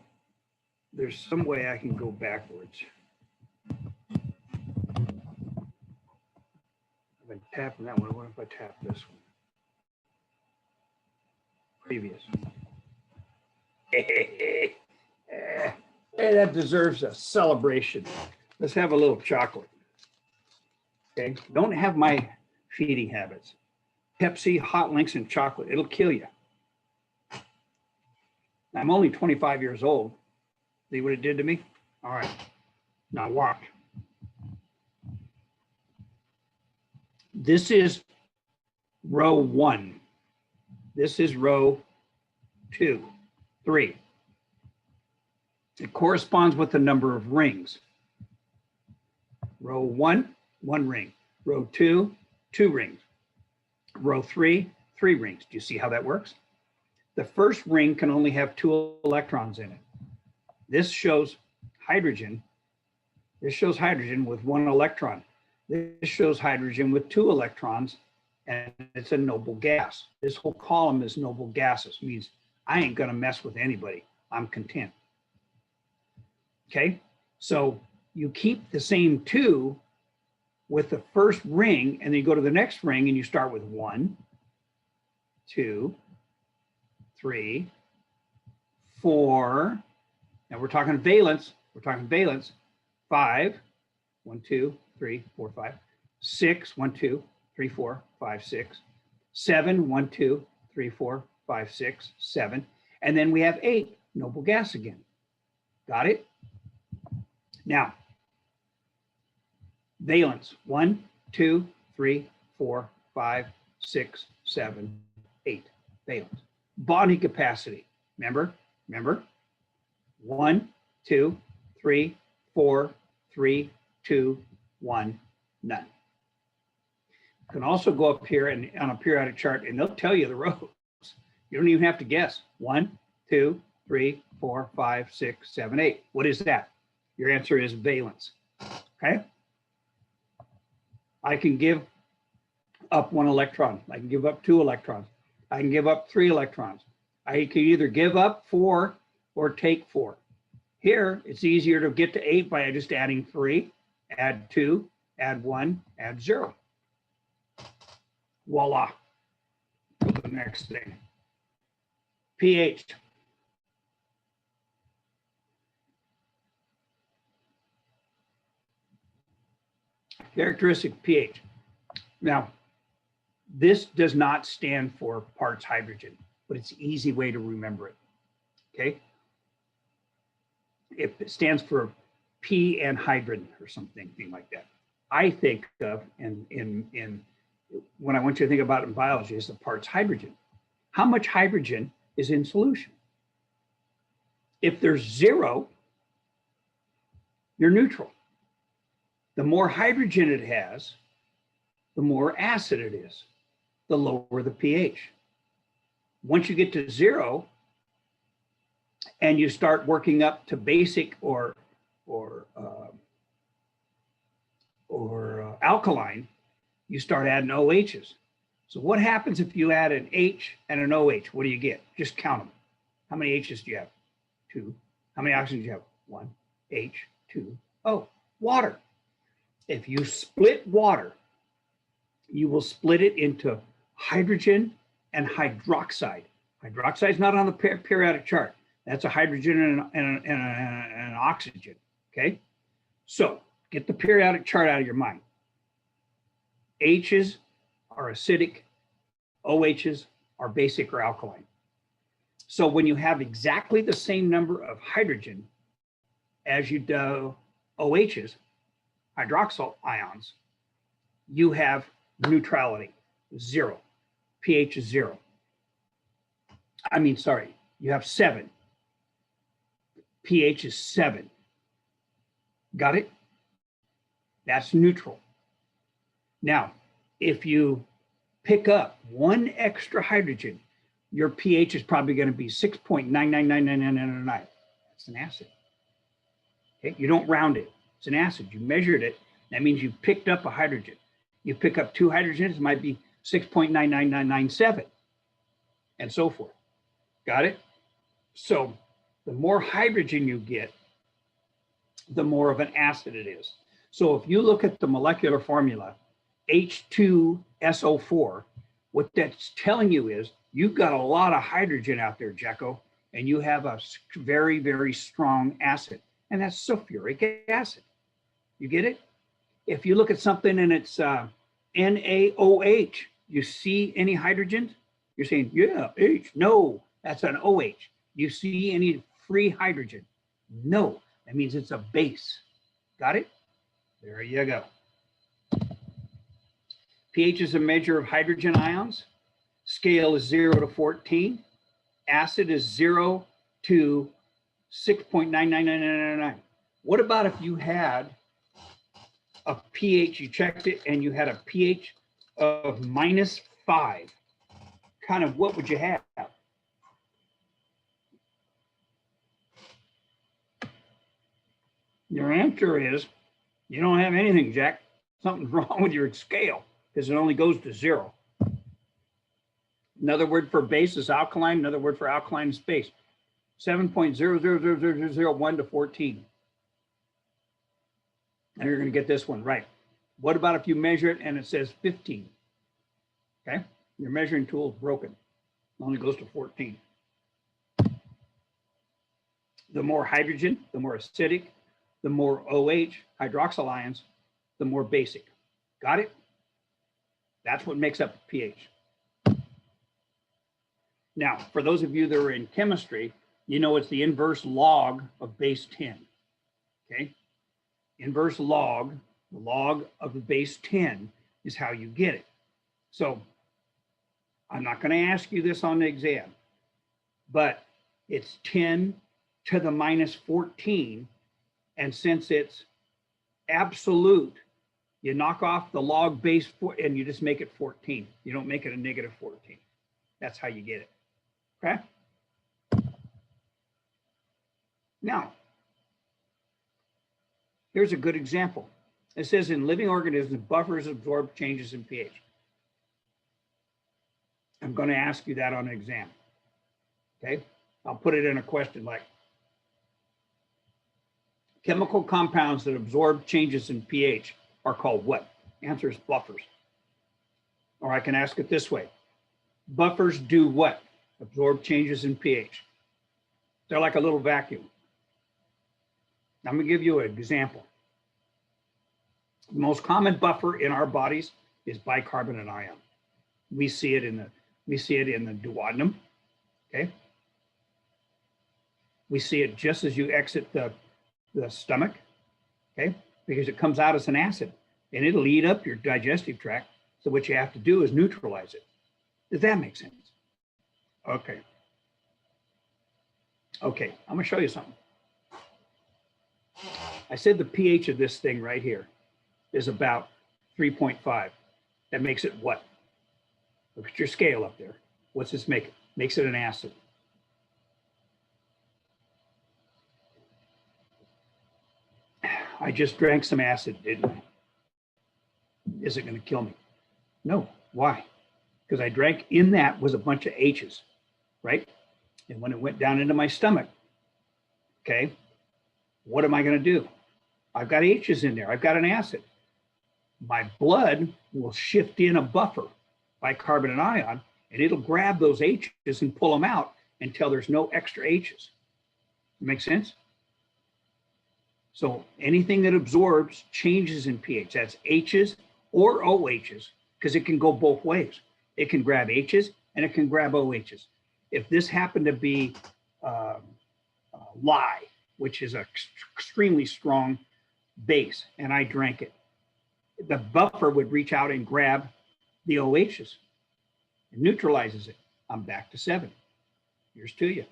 Speaker 1: there's some way I can go backwards. I've been tapping that one. What if I tap this one? Previous. Hey, that deserves a celebration. Let's have a little chocolate. Okay, don't have my feeding habits. Pepsi, hot links, and chocolate. It'll kill you. I'm only 25 years old. See what it did to me? All right, now watch. This is row 1. This is row 2, 3. It corresponds with the number of rings. Row 1, 1 ring. Row 2, 2 rings. Row 3, 3 rings. Do you see how that works? The first ring can only have 2 electrons in it. This shows hydrogen. This shows hydrogen with 1 electron. This shows hydrogen with 2 electrons, and it's a noble gas. This whole column is noble gases. Means I ain't gonna mess with anybody. I'm content. Okay, so you keep the same 2 with the first ring, and then you go to the next ring and you start with 1, 2, 3, 4. Now we're talking valence. We're talking valence. 5, 1, 2, 3, 4, 5, 6, 1, 2, 3, 4, 5, 6, 7, 1, 2, 3, 4, 5, 6, 7. And then we have 8, noble gas again. Got it? Now, valence, 1, 2, 3, 4, 5, 6, 7, 8. Valence. Bonding capacity. Remember? 1, 2, 3, 4, 3, 2, 1, none. You can also go up here and on a periodic chart, and they'll tell you the rows. You don't even have to guess. 1, 2, 3, 4, 5, 6, 7, 8. What is that? Your answer is valence. Okay? I can give up 1 electron. I can give up 2 electrons. I can give up 3 electrons. I can either give up 4 or take 4. Here, it's easier to get to 8 by just adding 3, add 2, add 1, add 0. Voila. Go to the next thing. pH. Characteristic pH. Now, this does not stand for parts hydrogen, but it's an easy way to remember it. Okay? It stands for P anhydrin or something like that. I think of in when I want you to think about it in biology is the parts hydrogen. How much hydrogen is in solution? If there's 0, you're neutral. The more hydrogen it has, the more acid it is, the lower the pH. Once you get to 0 and you start working up to basic or alkaline, you start adding OHs. So what happens if you add an H and an OH? What do you get? Just count them. How many H's do you have? 2. How many oxygens do you have? 1. H, 2, O. Water. If you split water, you will split it into hydrogen and hydroxide. Hydroxide is not on the periodic chart. That's a hydrogen and an oxygen, okay? So get the periodic chart out of your mind. H's are acidic, OH's are basic or alkaline. So when you have exactly the same number of hydrogen as you do OH's, hydroxyl ions, you have neutrality, 0. pH is 0. You have 7. pH is 7. Got it? That's neutral. Now, if you pick up 1 extra hydrogen, your pH is probably going to be 6.999999. That's an acid. Okay? You don't round it. It's an acid. You measured it. That means you picked up a hydrogen. You pick up 2 hydrogens, it might be 6.99997, and so forth. Got it? So The more hydrogen you get, the more of an acid it is. So if you look at the molecular formula, H2SO4, what that's telling you is you've got a lot of hydrogen out there, Jacko, and you have a very, very strong acid, and that's sulfuric acid. You get it? If you look at something and it's NaOH, you see any hydrogens? You're saying, yeah, H. No, that's an OH. You see any free hydrogen? No, that means it's a base. Got it? There you go. pH is a measure of hydrogen ions. Scale is 0 to 14. Acid is 0 to 6.99999. What about if you had a pH, you checked it, and you had a pH of -5? Kind of what would you have? Your answer is you don't have anything, Jack. Something's wrong with your scale because it only goes to 0. Another word for base is alkaline. Another word for alkaline is base. 7.000001 to 14. And you're going to get this one right. What about if you measure it and it says 15? Okay, your measuring tool is broken. It only goes to 14. The more hydrogen, the more acidic, the more OH, hydroxyl ions, the more basic. Got it? That's what makes up pH. Now, for those of you that are in chemistry, you know it's the inverse log of base 10. Okay? Inverse log, the log of the base 10 is how you get it. So I'm not going to ask you this on the exam, but it's 10 to the -14. And since it's absolute, you knock off the log base 4 and you just make it 14. You don't make it a -14. That's how you get it. Okay? Now, here's a good example. It says in living organisms, buffers absorb changes in pH. I'm going to ask you that on an exam. Okay? I'll put it in a question like, chemical compounds that absorb changes in pH are called what? Answer is buffers. Or I can ask it this way. Buffers do what? Absorb changes in pH. They're like a little vacuum. I'm going to give you an example. The most common buffer in our bodies is bicarbonate ion. We see it in the duodenum. Okay. We see it just as you exit the stomach. Okay, because it comes out as an acid and it'll eat up your digestive tract. So what you have to do is neutralize it. Does that make sense? Okay. Okay, I'm going to show you something. I said the pH of this thing right here is about 3.5. That makes it what? Look at your scale up there. What's this make it? Makes it an acid. I just drank some acid, didn't I? Is it going to kill me? No. Why? Because I drank in that was a bunch of H's, right? And when it went down into my stomach, okay, what am I going to do? I've got H's in there. I've got an acid. My blood will shift in a buffer, bicarbonate ion, and it'll grab those H's and pull them out until there's no extra H's. Make sense? So anything that absorbs changes in pH, that's H's or OH's, because it can go both ways. It can grab H's and it can grab OH's. If this happened to be lye, which is an extremely strong base, and I drank it, the buffer would reach out and grab the OH's. It neutralizes it. I'm back to 7. Here's to you.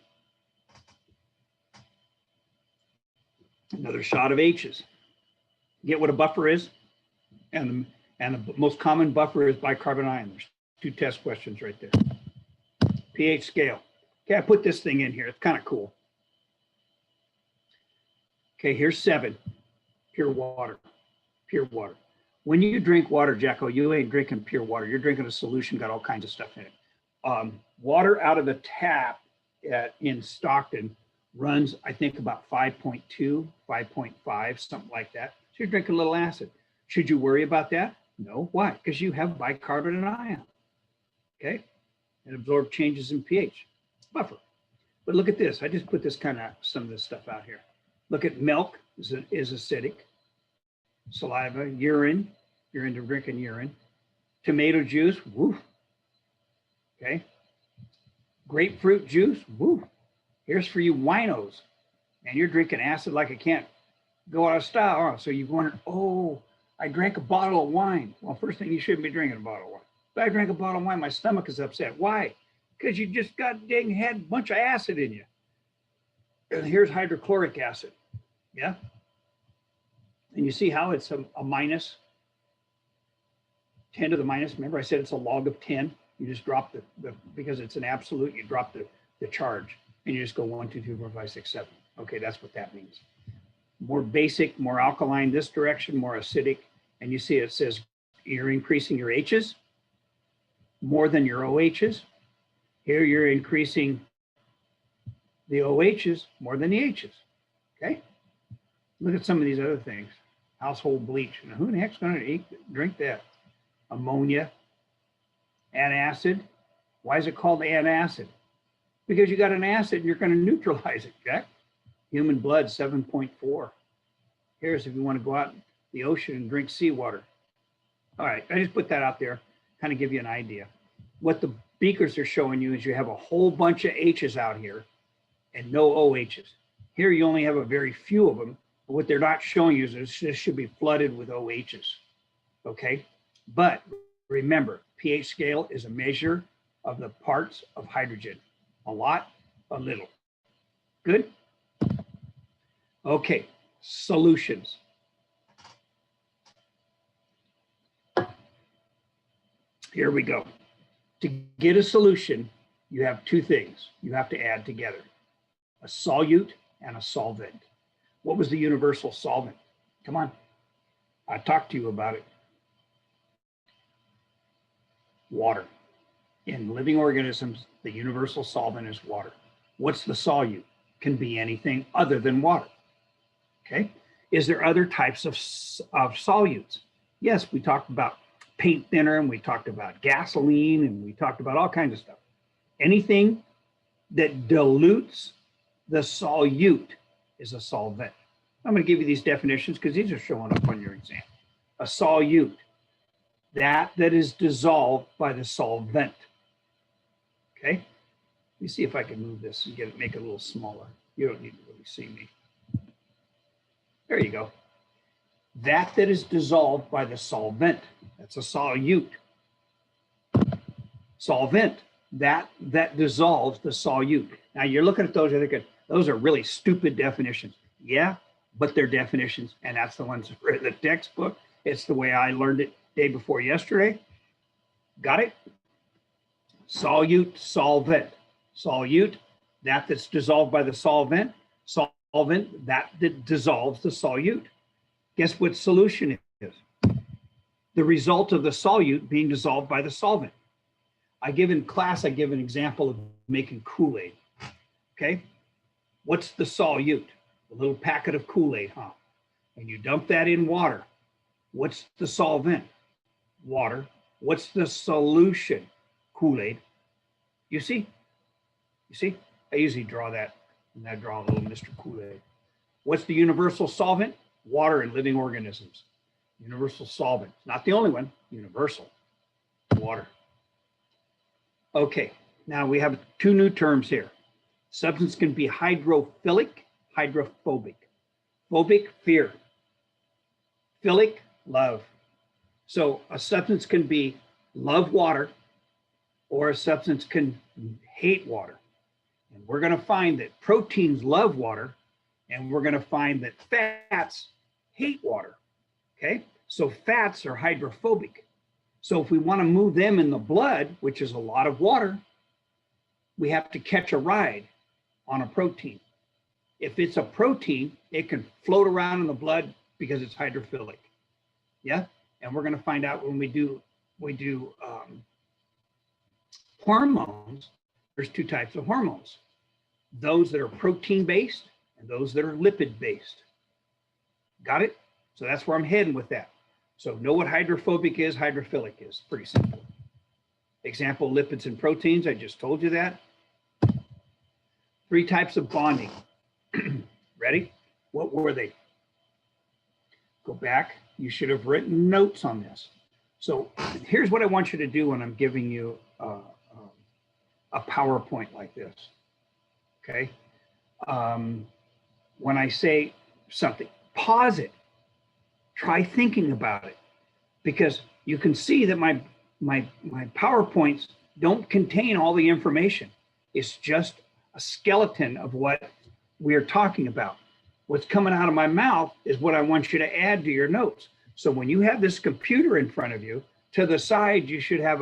Speaker 1: Another shot of H's. Get what a buffer is? And the most common buffer is bicarbonate ion. There's 2 test questions right there. pH scale. Okay, I put this thing in here. It's kind of cool. Okay, here's 7. Pure water. Pure water. When you drink water, Jacko, you ain't drinking pure water. You're drinking a solution, got all kinds of stuff in it. Water out of the tap in Stockton runs, I think, about 5.2, 5.5, something like that. So you're drinking a little acid. Should you worry about that? No. Why? Because you have bicarbonate ion. Okay. And absorb changes in pH. Buffer. But look at this. I just put this kind of some of this stuff out here. Look at milk is acidic. Saliva, urine. You're into drinking urine. Tomato juice. Woo. Okay. Grapefruit juice. Woo. Here's for you winos. And you're drinking acid like it can't go out of style. Oh, so you wonder, oh, I drank a bottle of wine. Well, first thing, you shouldn't be drinking a bottle of wine. If I drank a bottle of wine, my stomach is upset. Why? Because you just got dang had a bunch of acid in you. And here's hydrochloric acid. Yeah. And you see how it's a minus 10 to the minus. Remember, I said it's a log of 10. You just drop the because it's an absolute, you drop the charge and you just go 1, 2, 3, 4, 5, 6, 7. Okay, that's what that means. More basic, more alkaline this direction, more acidic. And you see it says you're increasing your H's more than your OH's. Here you're increasing the OH's more than the H's. Okay? Look at some of these other things. Household bleach. Now, who the heck's going to drink that? Ammonia, antacid. Why is it called antacid? Because you got an acid and you're going to neutralize it, Jack. Human blood, 7.4. Here's if you want to go out in the ocean and drink seawater. All right, I just put that out there, kind of give you an idea. What the beakers are showing you is you have a whole bunch of H's out here and no OH's. Here you only have a very few of them. But what they're not showing you is this should be flooded with OH's, okay? But remember, pH scale is a measure of the parts of hydrogen. A lot, a little. Good? Okay, solutions. Here we go. To get a solution, you have two things you have to add together, a solute and a solvent. What was the universal solvent? Come on, I talked to you about it. Water. In living organisms, the universal solvent is water. What's the solute? Can be anything other than water. Okay. Is there other types of solutes? Yes, we talked about paint thinner and we talked about gasoline and we talked about all kinds of stuff. Anything that dilutes the solute is a solvent. I'm going to give you these definitions because these are showing up on your exam. A solute, that is dissolved by the solvent. Okay, let me see if I can move this and make it a little smaller. You don't need to really see me. There you go. That is dissolved by the solvent. That's a solute. Solvent, that dissolves the solute. Now you're looking at those, you're thinking, those are really stupid definitions. Yeah, but they're definitions, and that's the ones that are in the textbook. It's the way I learned it day before yesterday. Got it? Solute, solvent. Solute, that's dissolved by the solvent. Solvent, that dissolves the solute. Guess what solution is? The result of the solute being dissolved by the solvent. I give in class, I give an example of making Kool-Aid. Okay? What's the solute? A little packet of Kool-Aid, huh? And you dump that in water. What's the solvent? Water. What's the solution? Kool-Aid. You see? You see? I usually draw that, and I draw a little Mr. Kool-Aid. What's the universal solvent? Water in living organisms. Universal solvent. Not the only one. Universal. Water. Okay. Now we have two new terms here. Substance can be hydrophilic, hydrophobic. Phobic, fear. Philic, love. So a substance can be love water, or a substance can hate water. And we're going to find that proteins love water, and we're going to find that fats hate water. Okay, so fats are hydrophobic. So if we want to move them in the blood, which is a lot of water, we have to catch a ride on a protein. If it's a protein, it can float around in the blood because it's hydrophilic. Yeah, and we're going to find out when we do hormones. There's two types of hormones. those that are protein-based and those that are lipid-based. Got it? So that's where I'm heading with that. So know what hydrophobic is, hydrophilic is. Pretty simple. Example, lipids and proteins. I just told you that. 3 types of bonding. Ready? What were they? Go back. You should have written notes on this. So here's what I want you to do when I'm giving you a PowerPoint like this. Okay? When I say something, pause it. Try thinking about it, because you can see that my PowerPoints don't contain all the information. It's just a skeleton of what we're talking about. What's coming out of my mouth is what I want you to add to your notes. So when you have this computer in front of you, to the side, you should have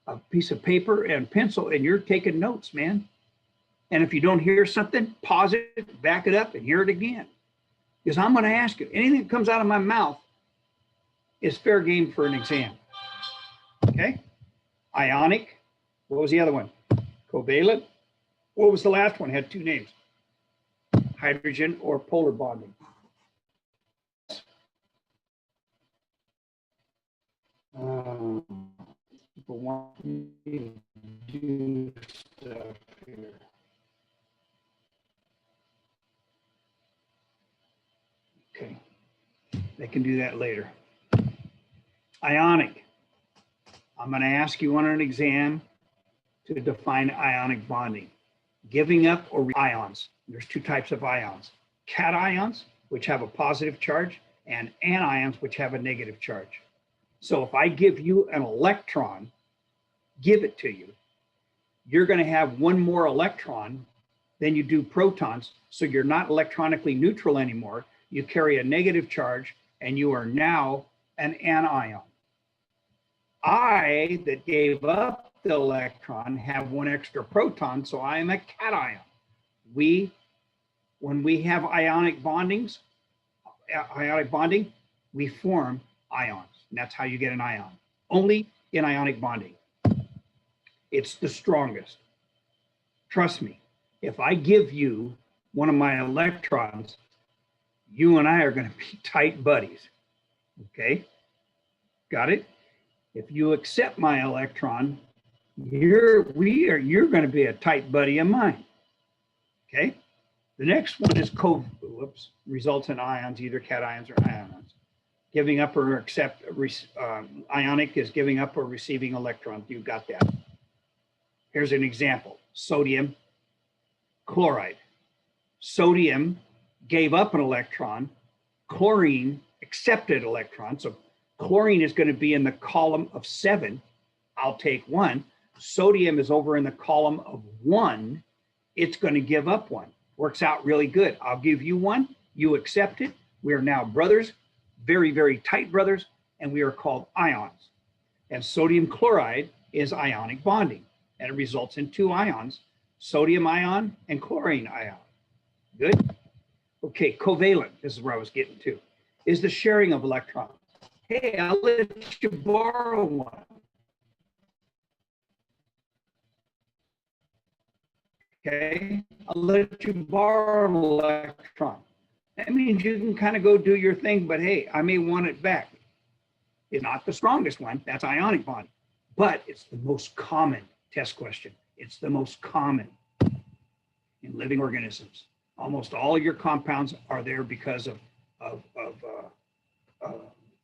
Speaker 1: a piece of paper and pencil, and you're taking notes, man. And if you don't hear something, pause it, back it up, and hear it again. Because I'm going to ask you, anything that comes out of my mouth is fair game for an exam. Okay? Ionic. What was the other one? Covalent. What was the last one? It had 2 names. Hydrogen or polar bonding. People want me to do stuff here. Okay, they can do that later. Ionic. I'm going to ask you on an exam to define ionic bonding. Giving up or ions. There's 2 types of ions. Cations, which have a positive charge, and anions, which have a negative charge. So if I give you an electron, give it to you, you're going to have 1 more electron than you do protons. So you're not electronically neutral anymore. You carry a negative charge, and you are now an anion. I, that gave up the electron, have 1 extra proton, so I am a cation. When we have ionic bonding, we form ions. And that's how you get an ion. Only in ionic bonding. It's the strongest. Trust me, if I give you one of my electrons, you and I are going to be tight buddies. Okay? Got it? If you accept my electron, you're going to be a tight buddy of mine. Okay? The next one is results in ions, either cations or ions. Giving up or ionic is giving up or receiving electrons. You got that. Here's an example. Sodium chloride. Sodium gave up an electron. Chlorine accepted electron. So chlorine is going to be in the column of 7. I'll take 1. Sodium is over in the column of 1. It's going to give up 1. Works out really good. I'll give you 1. You accept it. We are now brothers, very, very tight brothers, and we are called ions. And sodium chloride is ionic bonding, and it results in 2 ions, sodium ion and chlorine ion. Good? Okay, covalent, this is where I was getting to, is the sharing of electrons. Hey, I'll let you borrow 1. Okay, I'll let you borrow an electron. That means you can kind of go do your thing, but hey, I may want it back. It's not the strongest one, that's ionic bonding, but it's the most common test question. It's the most common in living organisms. Almost all your compounds are there because of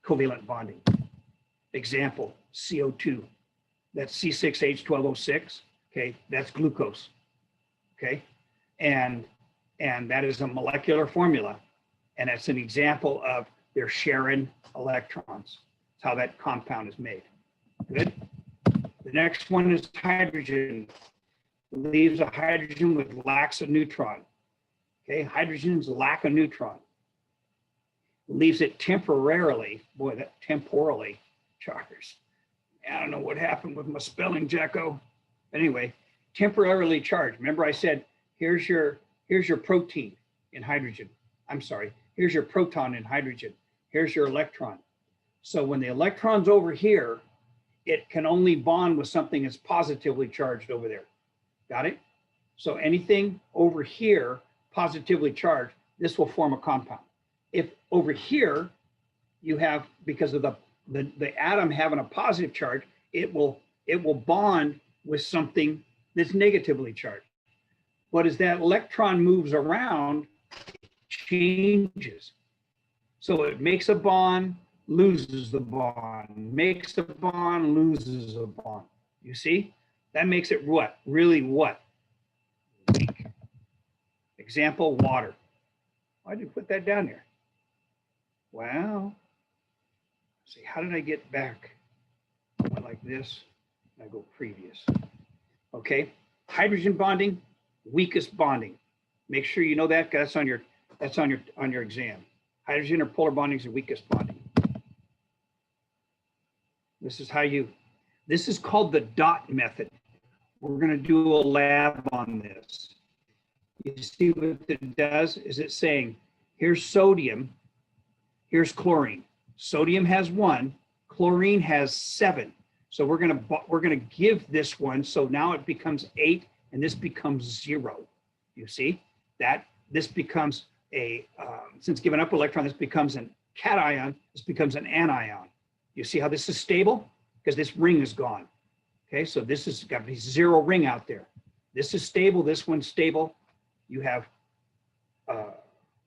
Speaker 1: covalent bonding. Example, CO2, that's C6H12O6, okay, that's glucose, okay? And that is a molecular formula, and that's an example of they're sharing electrons. That's how that compound is made. Good. The next one is hydrogen. Leaves a hydrogen with lacks a neutron. Okay, hydrogen's lack a neutron. Leaves it temporarily. Boy, that temporally charged. I don't know what happened with my spelling, Jacko. Anyway, temporarily charged. Remember I said, here's your protein in hydrogen. I'm sorry, here's your proton in hydrogen. Here's your electron. So when the electron's over here, it can only bond with something that's positively charged over there. Got it? So anything over here positively charged, this will form a compound. If over here you have, because of the atom having a positive charge, it will bond with something that's negatively charged. But as that electron moves around, it changes. So it makes a bond, loses the bond, makes a bond, loses a bond. You see? That makes it what? Really what? Weak. Example, water. Why did you put that down here? Well, see, how did I get back? I went like this, I go previous. Okay, hydrogen bonding, weakest bonding. Make sure you know that, because that's on your exam. Hydrogen or polar bonding is the weakest bonding. This is called the dot method. We're going to do a lab on this. You see what it does? Is it saying, here's sodium, here's chlorine. Sodium has 1, chlorine has 7. So we're gonna give this one, so now it becomes 8, and this becomes 0. You see that this becomes a since giving up electron, this becomes an cation. This becomes an anion. You see how this is stable? Because this ring is gone. Okay, so this has got a 0 ring out there. This is stable. This one's stable. You have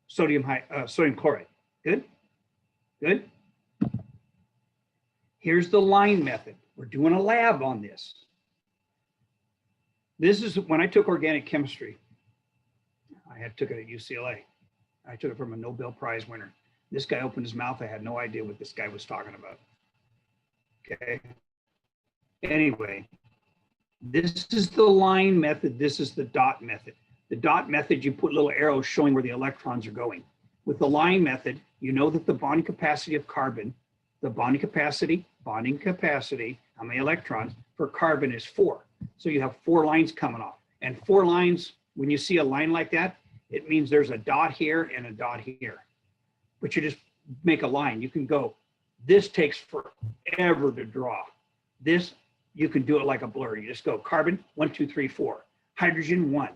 Speaker 1: sodium chloride. Good, good. Here's the line method. We're doing a lab on this. This is when I took organic chemistry. I took it at UCLA. I took it from a Nobel Prize winner. This guy opened his mouth. I had no idea what this guy was talking about. Okay. Anyway, this is the line method. This is the dot method. The dot method, you put little arrows showing where the electrons are going. With the line method, you know that the bonding capacity of carbon, the bonding capacity, how many electrons for carbon is 4. So you have 4 lines coming off. And 4 lines, when you see a line like that, it means there's a dot here and a dot here. But you just make a line. You can go, this takes forever to draw. This, you can do it like a blur. You just go carbon, 1, 2, 3, 4. Hydrogen, 1.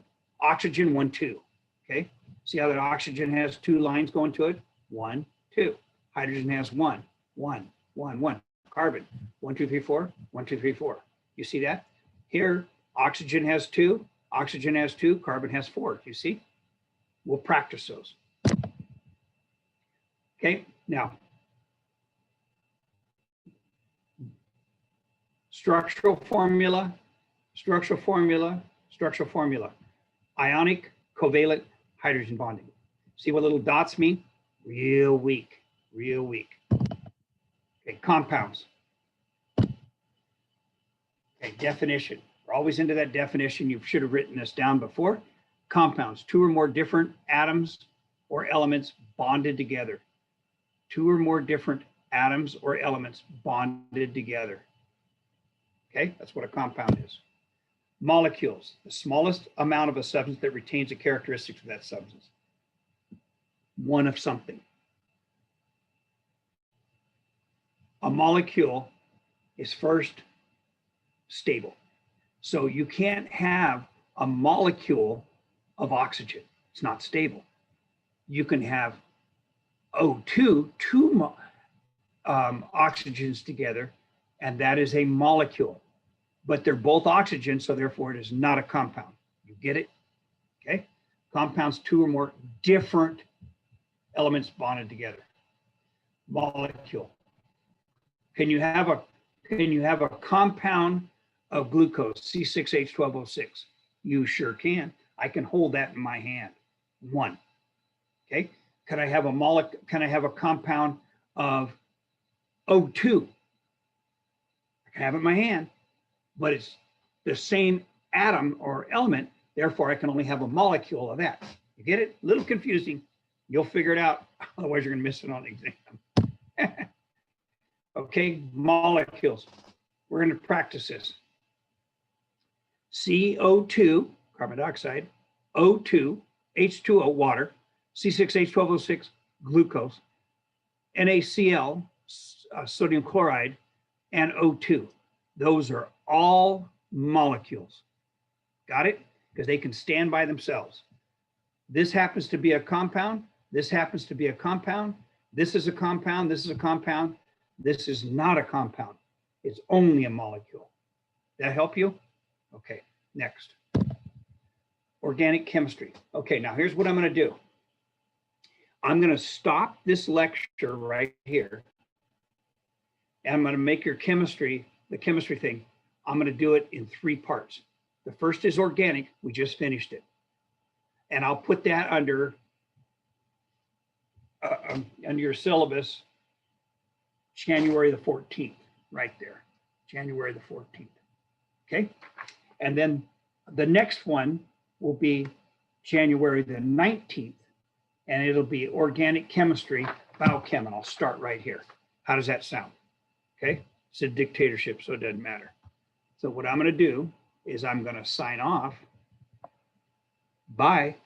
Speaker 1: Oxygen, 1, 2. Okay? See how that oxygen has 2 lines going to it? 1, 2. Hydrogen has 1, 1, 1, 1. Carbon, 1, 2, 3, 4. 1, 2, 3, 4. You see that? Here, oxygen has 2. Oxygen has 2. Carbon has 4. You see? We'll practice those. Okay, now, structural formula, ionic covalent hydrogen bonding. See what little dots mean? Real weak, real weak. Okay, compounds. Okay, definition. We're always into that definition. You should have written this down before. Compounds, 2 or more different atoms or elements bonded together. 2 or more different atoms or elements bonded together. Okay, that's what a compound is. Molecules, the smallest amount of a substance that retains the characteristics of that substance. One of something. A molecule is first stable. So you can't have a molecule of oxygen. It's not stable. You can have O2, 2 oxygens together, and that is a molecule. But they're both oxygen, so therefore it is not a compound. You get it? Okay. Compounds, 2 or more different elements bonded together. Molecule. Can you have a compound of glucose, C6H12O6? You sure can. I can hold that in my hand. 1. Okay. Can I have a compound of O2? I can have it in my hand, but it's the same atom or element. Therefore, I can only have a molecule of that. You get it? A little confusing. You'll figure it out. Otherwise, you're going to miss it on the exam. Okay, molecules. We're going to practice this. CO2, carbon dioxide, O2, H2O, water, C6H12O6, glucose, NaCl, sodium chloride, and O2. Those are all molecules. Got it? because they can stand by themselves. This happens to be a compound. This happens to be a compound. This is a compound. This is a compound. This is not a compound. It's only a molecule. That help you? Okay, next. Organic chemistry. Okay, now here's what I'm going to do. I'm going to stop this lecture right here. And I'm going to make your chemistry, the chemistry thing, I'm going to do it in 3 parts. The first is organic. We just finished it. And I'll put that under your syllabus, January the 14th, right there, January the 14th. Okay. And then the next one will be January the 19th, and it'll be organic chemistry, biochem, and I'll start right here. How does that sound? Okay. It's a dictatorship, so it doesn't matter. So what I'm going to do is I'm going to sign off. Bye.